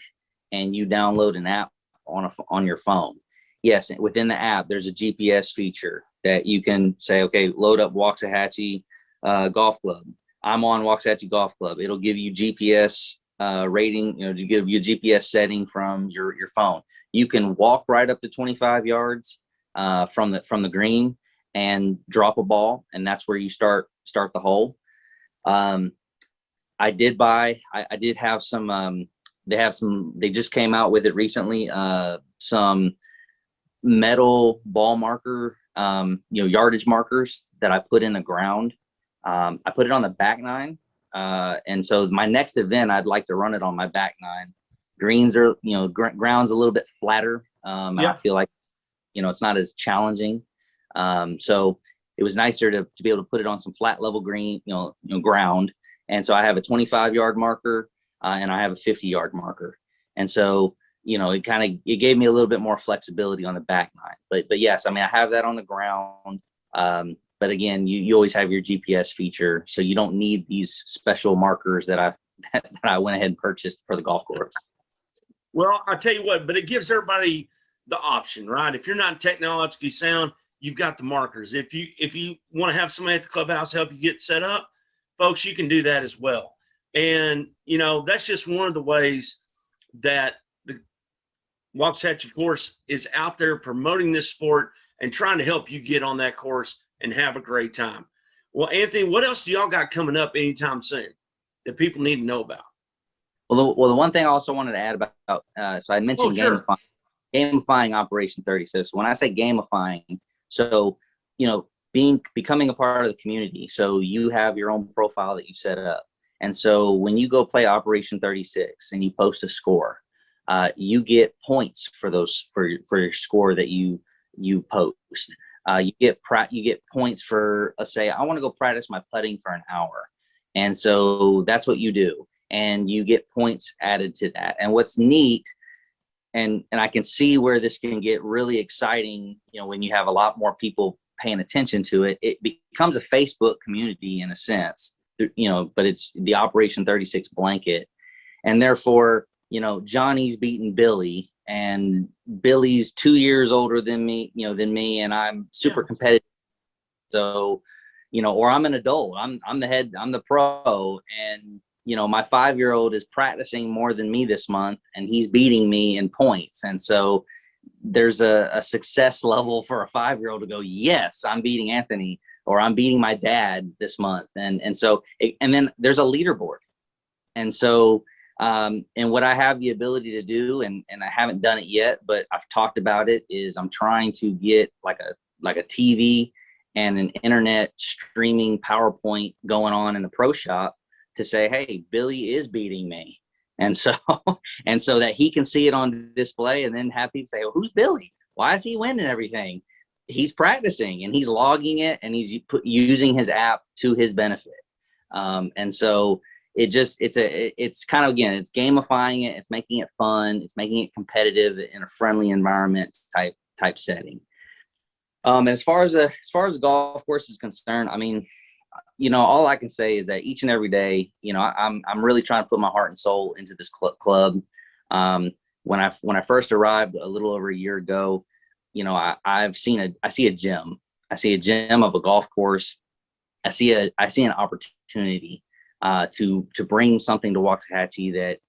[SPEAKER 13] and you download an app on your phone. Yes, within the app, there's a GPS feature that you can say, okay, load up Waxahachie Golf Club. I'm on Waxahachie Golf Club. It'll give you GPS rating, to give you a GPS setting from your phone. You can walk right up to 25 yards from the green and drop a ball, and that's where you start the hole. I did have some, they just came out with it recently, some metal ball marker, yardage markers that I put in the ground. I put it on the back nine. And so my next event, I'd like to run it on my back nine. Greens are, ground's a little bit flatter. And I feel like, it's not as challenging. So it was nicer to be able to put it on some flat level green, ground. And so I have a 25-yard marker and I have a 50-yard marker. And so, it gave me a little bit more flexibility on the back nine. But yes, I mean, I have that on the ground. But again, you always have your GPS feature, so you don't need these special markers that I went ahead and purchased for the golf course.
[SPEAKER 1] Well, I'll tell you what, but it gives everybody the option, right? If you're not technologically sound, you've got the markers. If you want to have somebody at the clubhouse help you get set up, folks, you can do that as well. And, that's just one of the ways that the Waxahachie course is out there promoting this sport and trying to help you get on that course and have a great time. Well, Anthony, what else do y'all got coming up anytime soon that people need to know about?
[SPEAKER 13] Well, the one thing I also wanted to add about, so I mentioned gamifying Operation 36. When I say gamifying, so, becoming a part of the community. So you have your own profile that you set up. And so when you go play Operation 36 and you post a score, you get points for your score that you post. You get points for, let's say, I want to go practice my putting for an hour. And so that's what you do. And you get points added to that. And what's neat, and I can see where this can get really exciting, when you have a lot more people paying attention to it, it becomes a Facebook community in a sense, but it's the Operation 36 blanket. And therefore, Johnny's beating Billy, and Billy's 2 years older than me, and I'm super competitive. So, or I'm an adult, I'm the pro, and my 5-year-old is practicing more than me this month, and he's beating me in points. And so there's a success level for a 5-year-old to go, yes, I'm beating Anthony, or I'm beating my dad this month. And so, and then there's a leaderboard. And so, and what I have the ability to do, and I haven't done it yet, but I've talked about it, is I'm trying to get like a TV and an internet streaming PowerPoint going on in the pro shop to say, hey, Billy is beating me. And so that he can see it on display and then have people say, well, who's Billy? Why is he winning everything? he's practicing and he's logging it and he's using his app to his benefit. And so it's kind of, again, it's gamifying it. It's making it fun. It's making it competitive in a friendly environment type setting. And as far as the golf course is concerned, I mean, all I can say is that each and every day, I'm really trying to put my heart and soul into this club. When I first arrived a little over a year ago, I see a gym. I see a gym of a golf course. I see an opportunity to bring something to Waxahachie that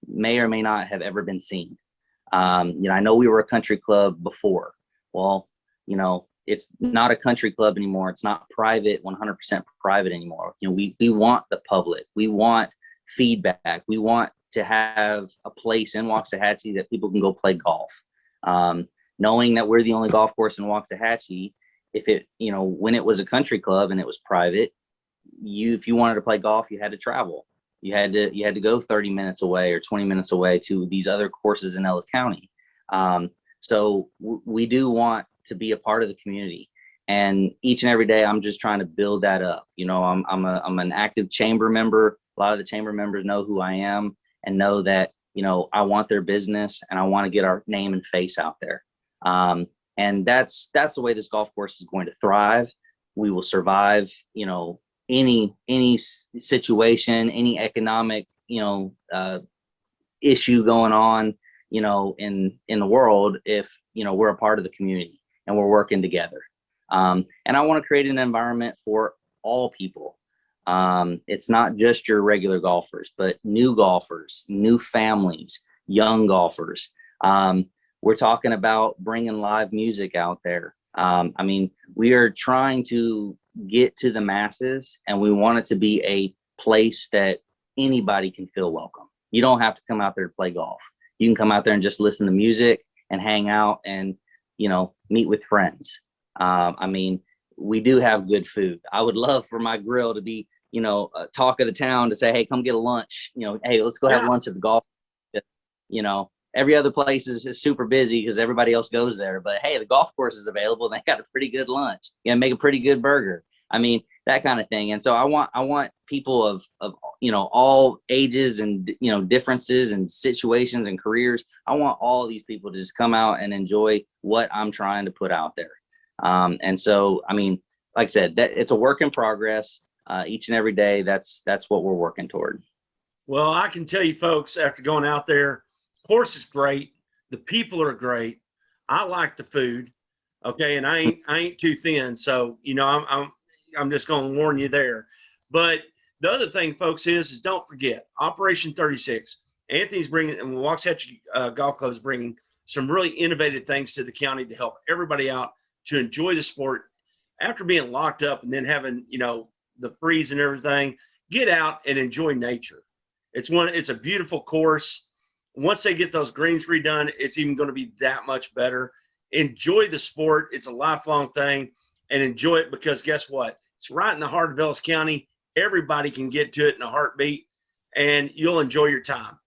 [SPEAKER 13] may or may not have ever been seen. I know we were a country club before. Well, it's not a country club anymore. It's not private, 100% private anymore. We want the public. We want feedback. We want to have a place in Waxahachie that people can go play golf. Knowing that we're the only golf course in Waxahachie, when it was a country club and it was private, if you wanted to play golf, you had to travel. You had to go 30 minutes away or 20 minutes away to these other courses in Ellis County. So we do want to be a part of the community, and each and every day I'm just trying to build that up. I'm an active chamber member. A lot of the chamber members know who I am and know that I want their business and I want to get our name and face out there. And that's the way this golf course is going to thrive. We will survive any situation, any economic issue going on in the world if we're a part of the community and we're working together. And I want to create an environment for all people. It's not just your regular golfers, but new golfers, new families, young golfers. We're talking about bringing live music out there. I mean, we are trying to get to the masses, and we want it to be a place that anybody can feel welcome. You don't have to come out there to play golf. You can come out there and just listen to music and hang out and, meet with friends. I mean, we do have good food. I would love for my grill to be, talk of the town, to say, hey, come get a lunch. Hey, let's go have lunch at the golf. Every other place is super busy because everybody else goes there. But hey, the golf course is available and they got a pretty good lunch. Make a pretty good burger. I mean, that kind of thing. And so I want people of all ages and differences and situations and careers. I want all of these people to just come out and enjoy what I'm trying to put out there. And so, I mean, like I said, that it's a work in progress. Each and every day, that's what we're working toward.
[SPEAKER 1] Well, I can tell you folks, after going out there, course is great. The people are great. I like the food. Okay. And I ain't too thin. So, I'm just going to warn you there. But the other thing, folks, is don't forget Operation 36. Anthony's bringing, and Waxahachie Golf Club is bringing some really innovative things to the county to help everybody out to enjoy the sport after being locked up and then having, the freeze and everything. Get out and enjoy nature. It's a beautiful course. Once they get those greens redone, it's even going to be that much better. Enjoy the sport. It's a lifelong thing, and enjoy it because guess what? It's right in the heart of Ellis County. Everybody can get to it in a heartbeat, and you'll enjoy your time.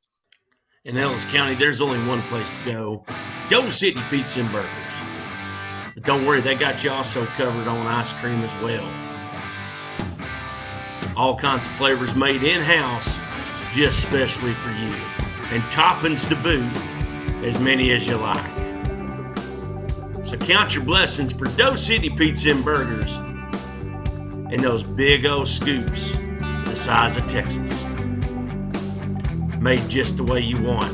[SPEAKER 1] In Ellis County, there's only one place to go. Doe City Pizza and Burgers. But don't worry, they got you also covered on ice cream as well. All kinds of flavors made in-house just specially for you. And toppings to boot, as many as you like. So count your blessings for Doe City Pizza and Burgers and those big old scoops the size of Texas. Made just the way you want.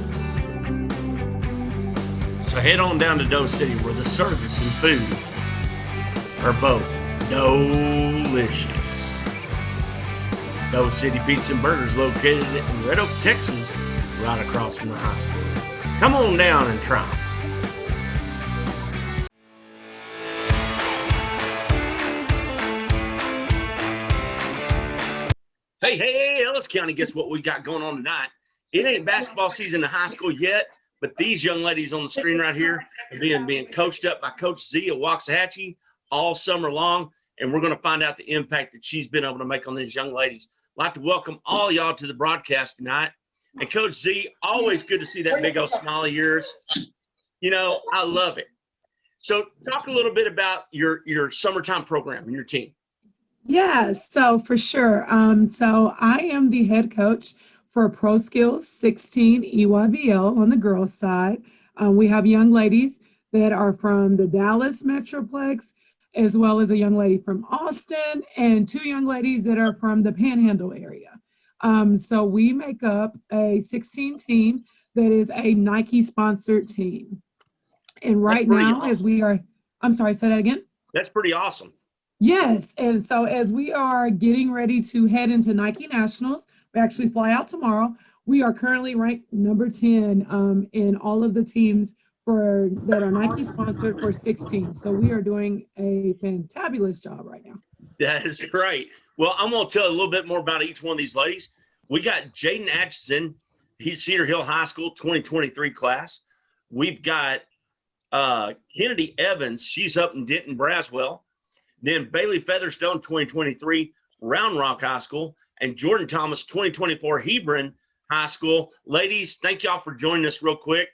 [SPEAKER 1] So head on down to Doe City where the service and food are both delicious. Doe City Pizza and Burgers located in Red Oak, Texas, right across from the high school. Come on down and try them. Hey, Ellis County, guess what we got going on tonight? It ain't basketball season in high school yet, but these young ladies on the screen right here are being coached up by Coach Z of Waxahachie all summer long, and we're going to find out the impact that she's been able to make on these young ladies. I'd like to welcome all y'all to the broadcast tonight. And Coach Z, always good to see that big old smile of yours. I love it. So talk a little bit about your summertime program and your team.
[SPEAKER 14] Yeah, so for sure. So I am the head coach for Pro Skills 16 EYBL on the girls' side. We have young ladies that are from the Dallas Metroplex, as well as a young lady from Austin and two young ladies that are from the Panhandle area. So we make up a 16 team that is a Nike sponsored team. And right now,
[SPEAKER 1] awesome.
[SPEAKER 14] as we are, I'm sorry, say that again.
[SPEAKER 1] That's pretty awesome.
[SPEAKER 14] Yes, and so as we are getting ready to head into Nike Nationals, we actually fly out tomorrow. We are currently ranked number 10 in all of the teams that are Nike sponsored for 16. So we are doing a fantabulous job right now.
[SPEAKER 1] That is great. Well, I'm going to tell a little bit more about each one of these ladies. We got Jaden Atchison, he's Cedar Hill High School 2023 class. We've got Kennedy Evans, she's up in Denton Braswell. Then Bailey Featherstone, 2023, Round Rock High School, and Jordan Thomas, 2024, Hebron High School. Ladies, thank y'all for joining us real quick.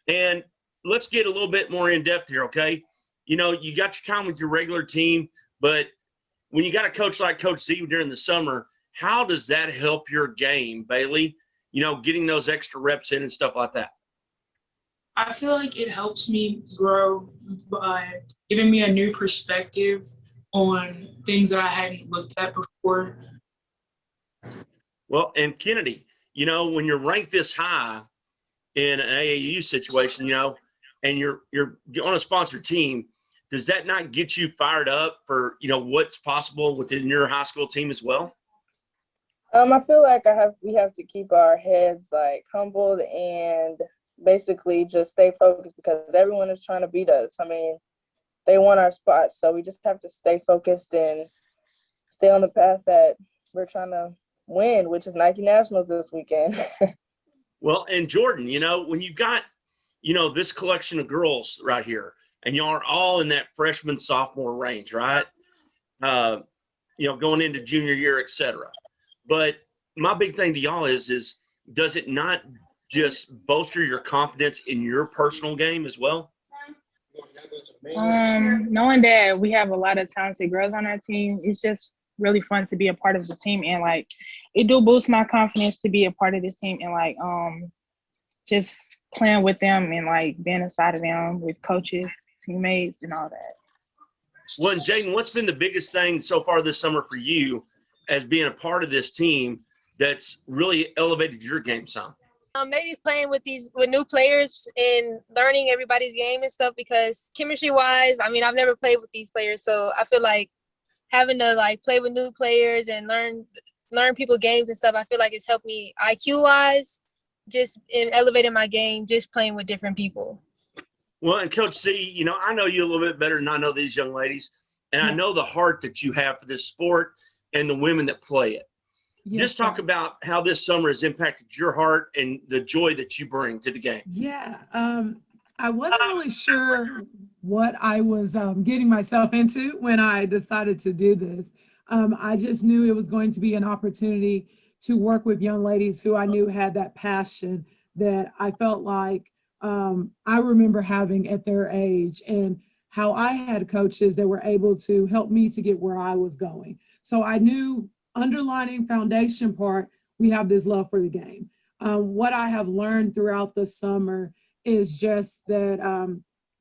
[SPEAKER 1] And let's get a little bit more in depth here, okay? You know, you got your time with your regular team, but when you got a coach like Coach Z during the summer, how does that help your game, Bailey? You know, getting those extra reps in and stuff like that.
[SPEAKER 15] I feel like it helps me grow by giving me a new perspective on things that I hadn't looked at before.
[SPEAKER 1] Well, and Kennedy, you know, when you're ranked this high in an AAU situation, you know, and you're on a sponsored team, does that not get you fired up for, you know, what's possible within your high school team as well?
[SPEAKER 16] I feel like we have to keep our heads like humbled and basically just stay focused because everyone is trying to beat us. I mean, they want our spots, so we just have to stay focused and stay on the path that we're trying to win, which is Nike Nationals this weekend.
[SPEAKER 1] Well, and Jordan, you know, when you've got, you know, this collection of girls right here, and y'all are all in that freshman, sophomore range, right? You know, going into junior year, et cetera. But my big thing to y'all is does it not just bolster your confidence in your personal game as well?
[SPEAKER 17] Knowing that we have a lot of talented girls on our team, it's just really fun to be a part of the team, and like it do boost my confidence to be a part of this team and like just playing with them and like being inside of them with coaches, teammates, and all that.
[SPEAKER 1] Well, and Jaden, what's been the biggest thing so far this summer for you as being a part of this team that's really elevated your game some?
[SPEAKER 18] Maybe playing with new players and learning everybody's game and stuff, because chemistry wise, I mean, I've never played with these players, so I feel like having to like play with new players and learn people's games and stuff, I feel like it's helped me IQ wise, just in elevating my game, just playing with different people.
[SPEAKER 1] Well, and Coach C, you know, I know you a little bit better than I know these young ladies, and I know the heart that you have for this sport and the women that play it. Yes, just talk about how this summer has impacted your heart and the joy that you bring to the game.
[SPEAKER 14] Yeah, I wasn't really sure what I was getting myself into when I decided to do this. I just knew it was going to be an opportunity to work with young ladies who I knew had that passion that I felt like I remember having at their age, and how I had coaches that were able to help me to get where I was going. So I knew underlining foundation part, we have this love for the game. What I have learned throughout the summer is just that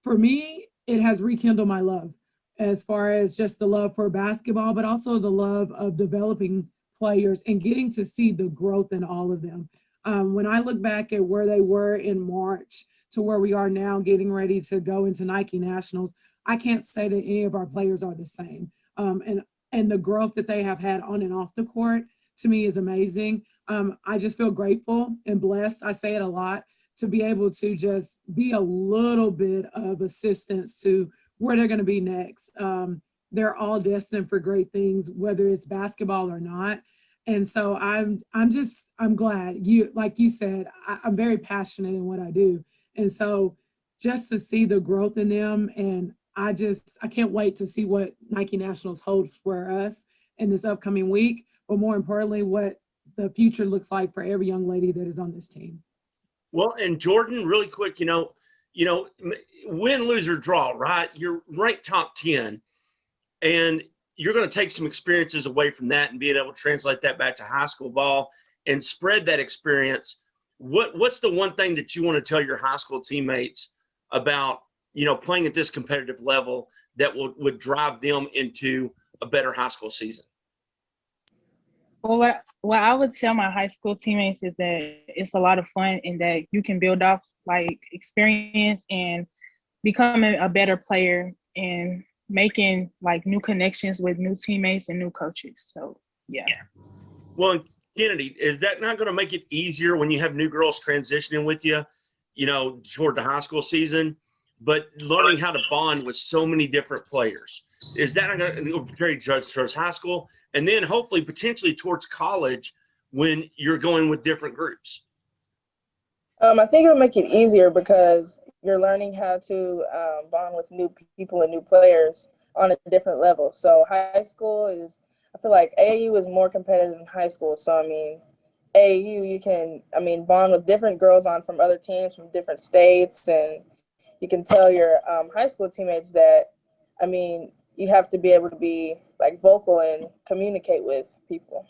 [SPEAKER 14] for me, it has rekindled my love as far as just the love for basketball, but also the love of developing players and getting to see the growth in all of them. When I look back at where they were in March to where we are now getting ready to go into Nike Nationals, I can't say that any of our players are the same. And the growth that they have had on and off the court, to me, is amazing. I just feel grateful and blessed, I say it a lot, to be able to just be a little bit of assistance to where they're going to be next. They're all destined for great things, whether it's basketball or not. And so I'm glad. Like you said, I'm very passionate in what I do. And so just to see the growth in them, and I can't wait to see what Nike Nationals holds for us in this upcoming week, but more importantly, what the future looks like for every young lady that is on this team.
[SPEAKER 1] Well, and Jordan, really quick, you know, you know, win, lose, or draw, right? You're ranked top 10, and you're going to take some experiences away from that and being able to translate that back to high school ball and spread that experience. What's the one thing that you want to tell your high school teammates about, you know, playing at this competitive level that would drive them into a better high school season?
[SPEAKER 17] Well, what I would tell my high school teammates is that it's a lot of fun and that you can build off like experience and becoming a better player and making like new connections with new teammates and new coaches. So, yeah.
[SPEAKER 1] Well, Kennedy, is that not going to make it easier when you have new girls transitioning with you, you know, toward the high school season, but learning how to bond with so many different players? Is that not going to prepare you towards high school and then hopefully potentially towards college when you're going with different groups?
[SPEAKER 16] I think it'll make it easier because you're learning how to bond with new people and new players on a different level. So high school is, I feel like AAU is more competitive than high school. So, I mean, AAU, you can, bond with different girls from other teams from different states. And you can tell your high school teammates that, you have to be able to be like vocal and communicate with people.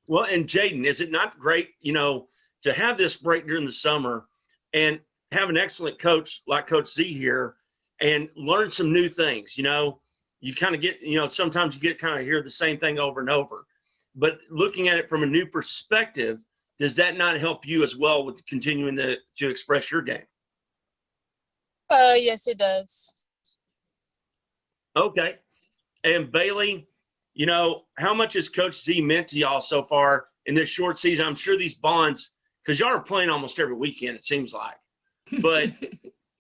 [SPEAKER 1] Well, and Jaden, is it not great, you know, to have this break during the summer and have an excellent coach like Coach Z here and learn some new things? You know, you kind of get, you know, sometimes you get kind of hear the same thing over and over, but looking at it from a new perspective, does that not help you as well with continuing to express your game?
[SPEAKER 18] Yes, it does.
[SPEAKER 1] Okay. And Bailey, you know, how much has Coach Z meant to y'all so far in this short season? I'm sure these bonds, because y'all are playing almost every weekend, it seems like. But,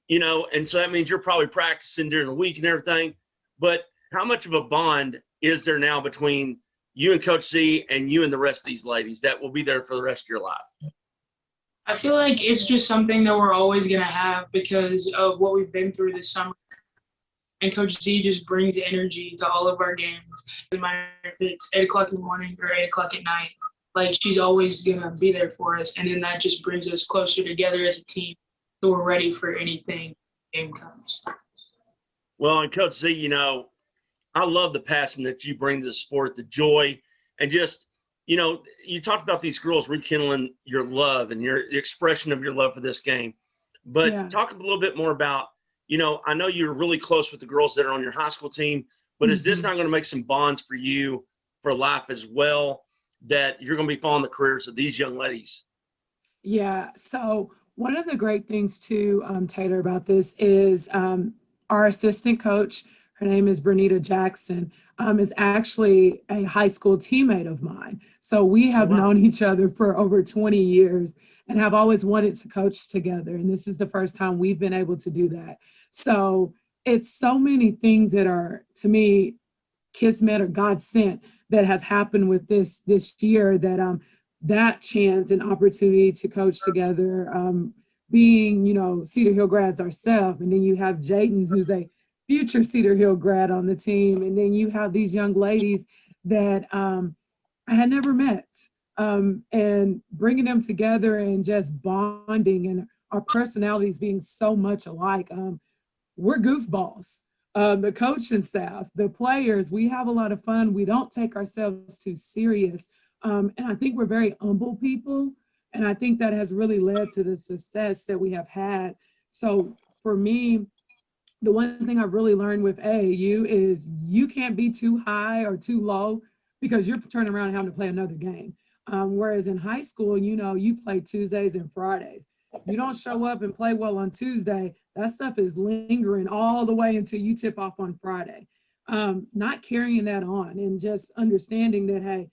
[SPEAKER 1] you know, and so that means you're probably practicing during the week and everything. But how much of a bond is there now between you and Coach Z and you and the rest of these ladies that will be there for the rest of your life?
[SPEAKER 15] I feel like it's just something that we're always going to have because of what we've been through this summer. And Coach Z just brings energy to all of our games. No matter if it's 8 o'clock in the morning or 8 o'clock at night, like she's always going to be there for us. And then that just brings us closer together as a team. So we're ready for anything game comes.
[SPEAKER 1] Well, and Coach Z, you know, I love the passion that you bring to the sport, the joy, and just, you know, you talked about these girls rekindling your love and the expression of your love for this game. But talk a little bit more about, you know, I know you're really close with the girls that are on your high school team, but is this not going to make some bonds for you for life as well, that you're going to be following the careers of these young ladies?
[SPEAKER 14] Yeah. So one of the great things too, Taylor, about this is our assistant coach, her name is Bermuda Jackson, is actually a high school teammate of mine. So we have known each other for over 20 years and have always wanted to coach together. And this is the first time we've been able to do that. So it's so many things that are, to me, kismet or God sent that has happened with this year, that that chance and opportunity to coach together, being, you know, Cedar Hill grads ourselves. And then you have Jaden, who's a future Cedar Hill grad on the team. And then you have these young ladies that I had never met, and bringing them together and just bonding and our personalities being so much alike. We're goofballs. The coaching staff, the players, we have a lot of fun. We don't take ourselves too serious. And I think we're very humble people. And I think that has really led to the success that we have had. So for me, the one thing I've really learned with AAU is you can't be too high or too low because you're turning around and having to play another game. Whereas in high school, you know, you play Tuesdays and Fridays. You don't show up and play well on Tuesday, that stuff is lingering all the way until you tip off on Friday. Not carrying that on and just understanding that, hey,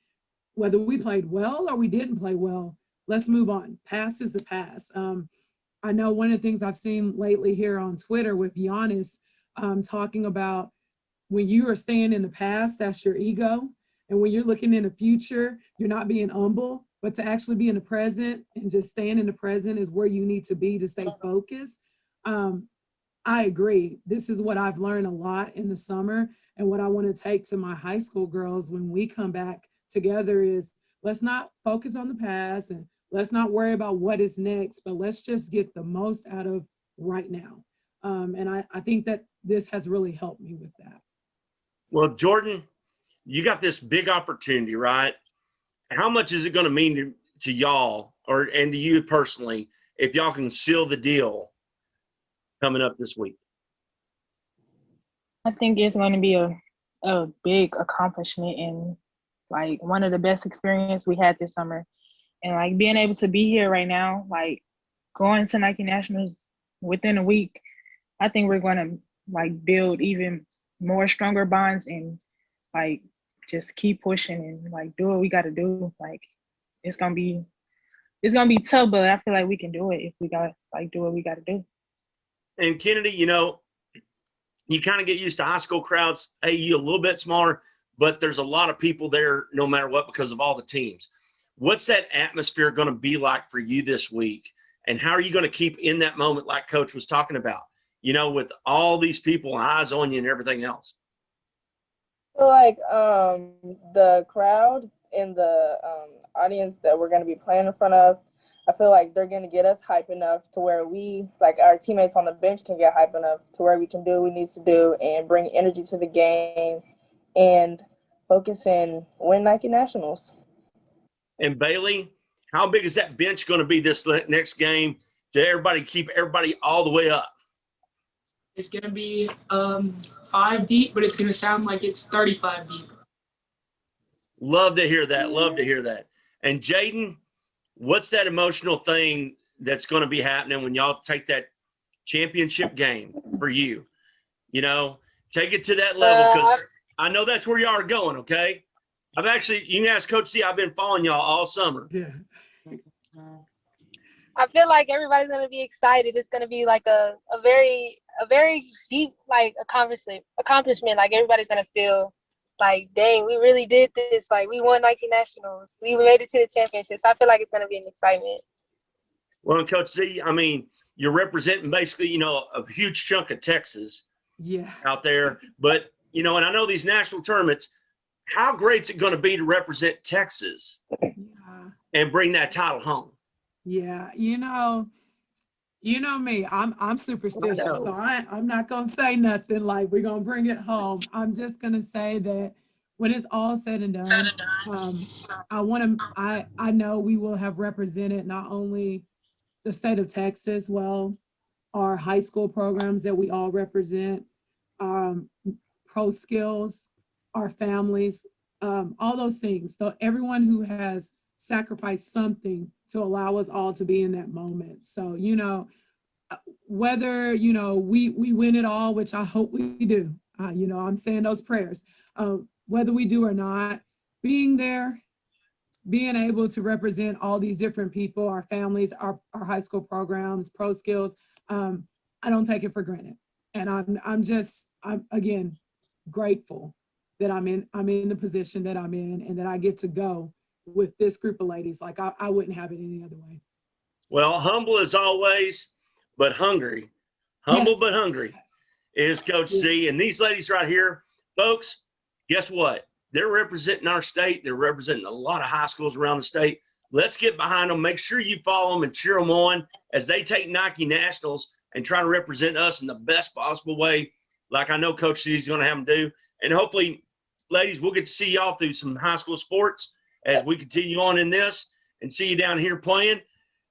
[SPEAKER 14] whether we played well or we didn't play well, let's move on. Past is the past. I know one of the things I've seen lately here on Twitter with Giannis talking about when you are staying in the past, that's your ego. And when you're looking in the future, you're not being humble, but to actually be in the present and just staying in the present is where you need to be to stay focused. I agree. This is what I've learned a lot in the summer, and what I want to take to my high school girls when we come back together is let's not focus on the past and let's not worry about what is next, but let's just get the most out of right now. And I think that this has really helped me with that.
[SPEAKER 1] Well, Jordan, you got this big opportunity, right? How much is it going to mean to y'all and to you personally if y'all can seal the deal coming up this week?
[SPEAKER 17] I think it's going to be a big accomplishment and like one of the best experience we had this summer. And like being able to be here right now, like going to Nike Nationals within a week, I think we're going to like build even more stronger bonds and like just keep pushing and like do what we got to do. Like it's gonna be tough, but I feel like we can do it if we got like do what we got to do.
[SPEAKER 1] And Kennedy, you know, you kind of get used to high school crowds, AU a little bit smaller, but there's a lot of people there no matter what because of all the teams. What's that atmosphere going to be like for you this week? And how are you going to keep in that moment like Coach was talking about, you know, with all these people and eyes on you and everything else?
[SPEAKER 16] I feel like the crowd and the audience that we're going to be playing in front of, I feel like they're going to get us hype enough to where we, like our teammates on the bench, can get hype enough to where we can do what we need to do and bring energy to the game and focus and win Nike Nationals.
[SPEAKER 1] And Bailey, how big is that bench going to be this next game to everybody keep everybody all the way up?
[SPEAKER 15] It's going to be 5 deep, but it's going to sound like it's 35 deep.
[SPEAKER 1] Love to hear that. Love to hear that. And Jaden, what's that emotional thing that's going to be happening when y'all take that championship game for you? You know, take it to that level because I know that's where y'all are going, okay? You can ask Coach C, I've been following y'all all summer.
[SPEAKER 14] Yeah.
[SPEAKER 18] I feel like everybody's gonna be excited. It's gonna be like a very deep like accomplishment. Like everybody's gonna feel like, dang, we really did this. Like we won Nike Nationals. We made it to the championship. So I feel like it's gonna be an excitement.
[SPEAKER 1] Well, Coach C, I mean, you're representing basically, you know, a huge chunk of Texas out there. But, you know, and I know these national tournaments, how great is it going to be to represent Texas and bring that title home?
[SPEAKER 14] Yeah, you know me, I'm superstitious, so I'm not gonna say nothing like we're gonna bring it home. I'm just gonna say that when it's all said and done, I know we will have represented not only the state of Texas well, our high school programs that we all represent, pro skills, our families, all those things. So everyone who has sacrificed something to allow us all to be in that moment. So, you know, whether, you know, we win it all, which I hope we do, you know, I'm saying those prayers, whether we do or not, being there, being able to represent all these different people, our families, our high school programs, pro skills, I don't take it for granted. And I'm again, grateful that I'm in the position that I'm in and that I get to go with this group of ladies. Like I wouldn't have it any other way.
[SPEAKER 1] Well, humble as always, but hungry. Humble but hungry is Coach C. And these ladies right here, folks, guess what? They're representing our state. They're representing a lot of high schools around the state. Let's get behind them. Make sure you follow them and cheer them on as they take Nike Nationals and try to represent us in the best possible way, like I know Coach C is going to have them do. And hopefully, ladies, we'll get to see y'all through some high school sports as we continue on in this and see you down here playing.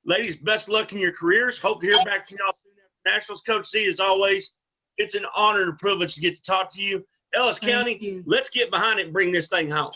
[SPEAKER 1] Ladies, best luck in your careers. Hope to hear back from y'all soon after Nationals. Coach C, as always, it's an honor and a privilege to get to talk to you. Ellis County, let's get behind it and bring this thing home.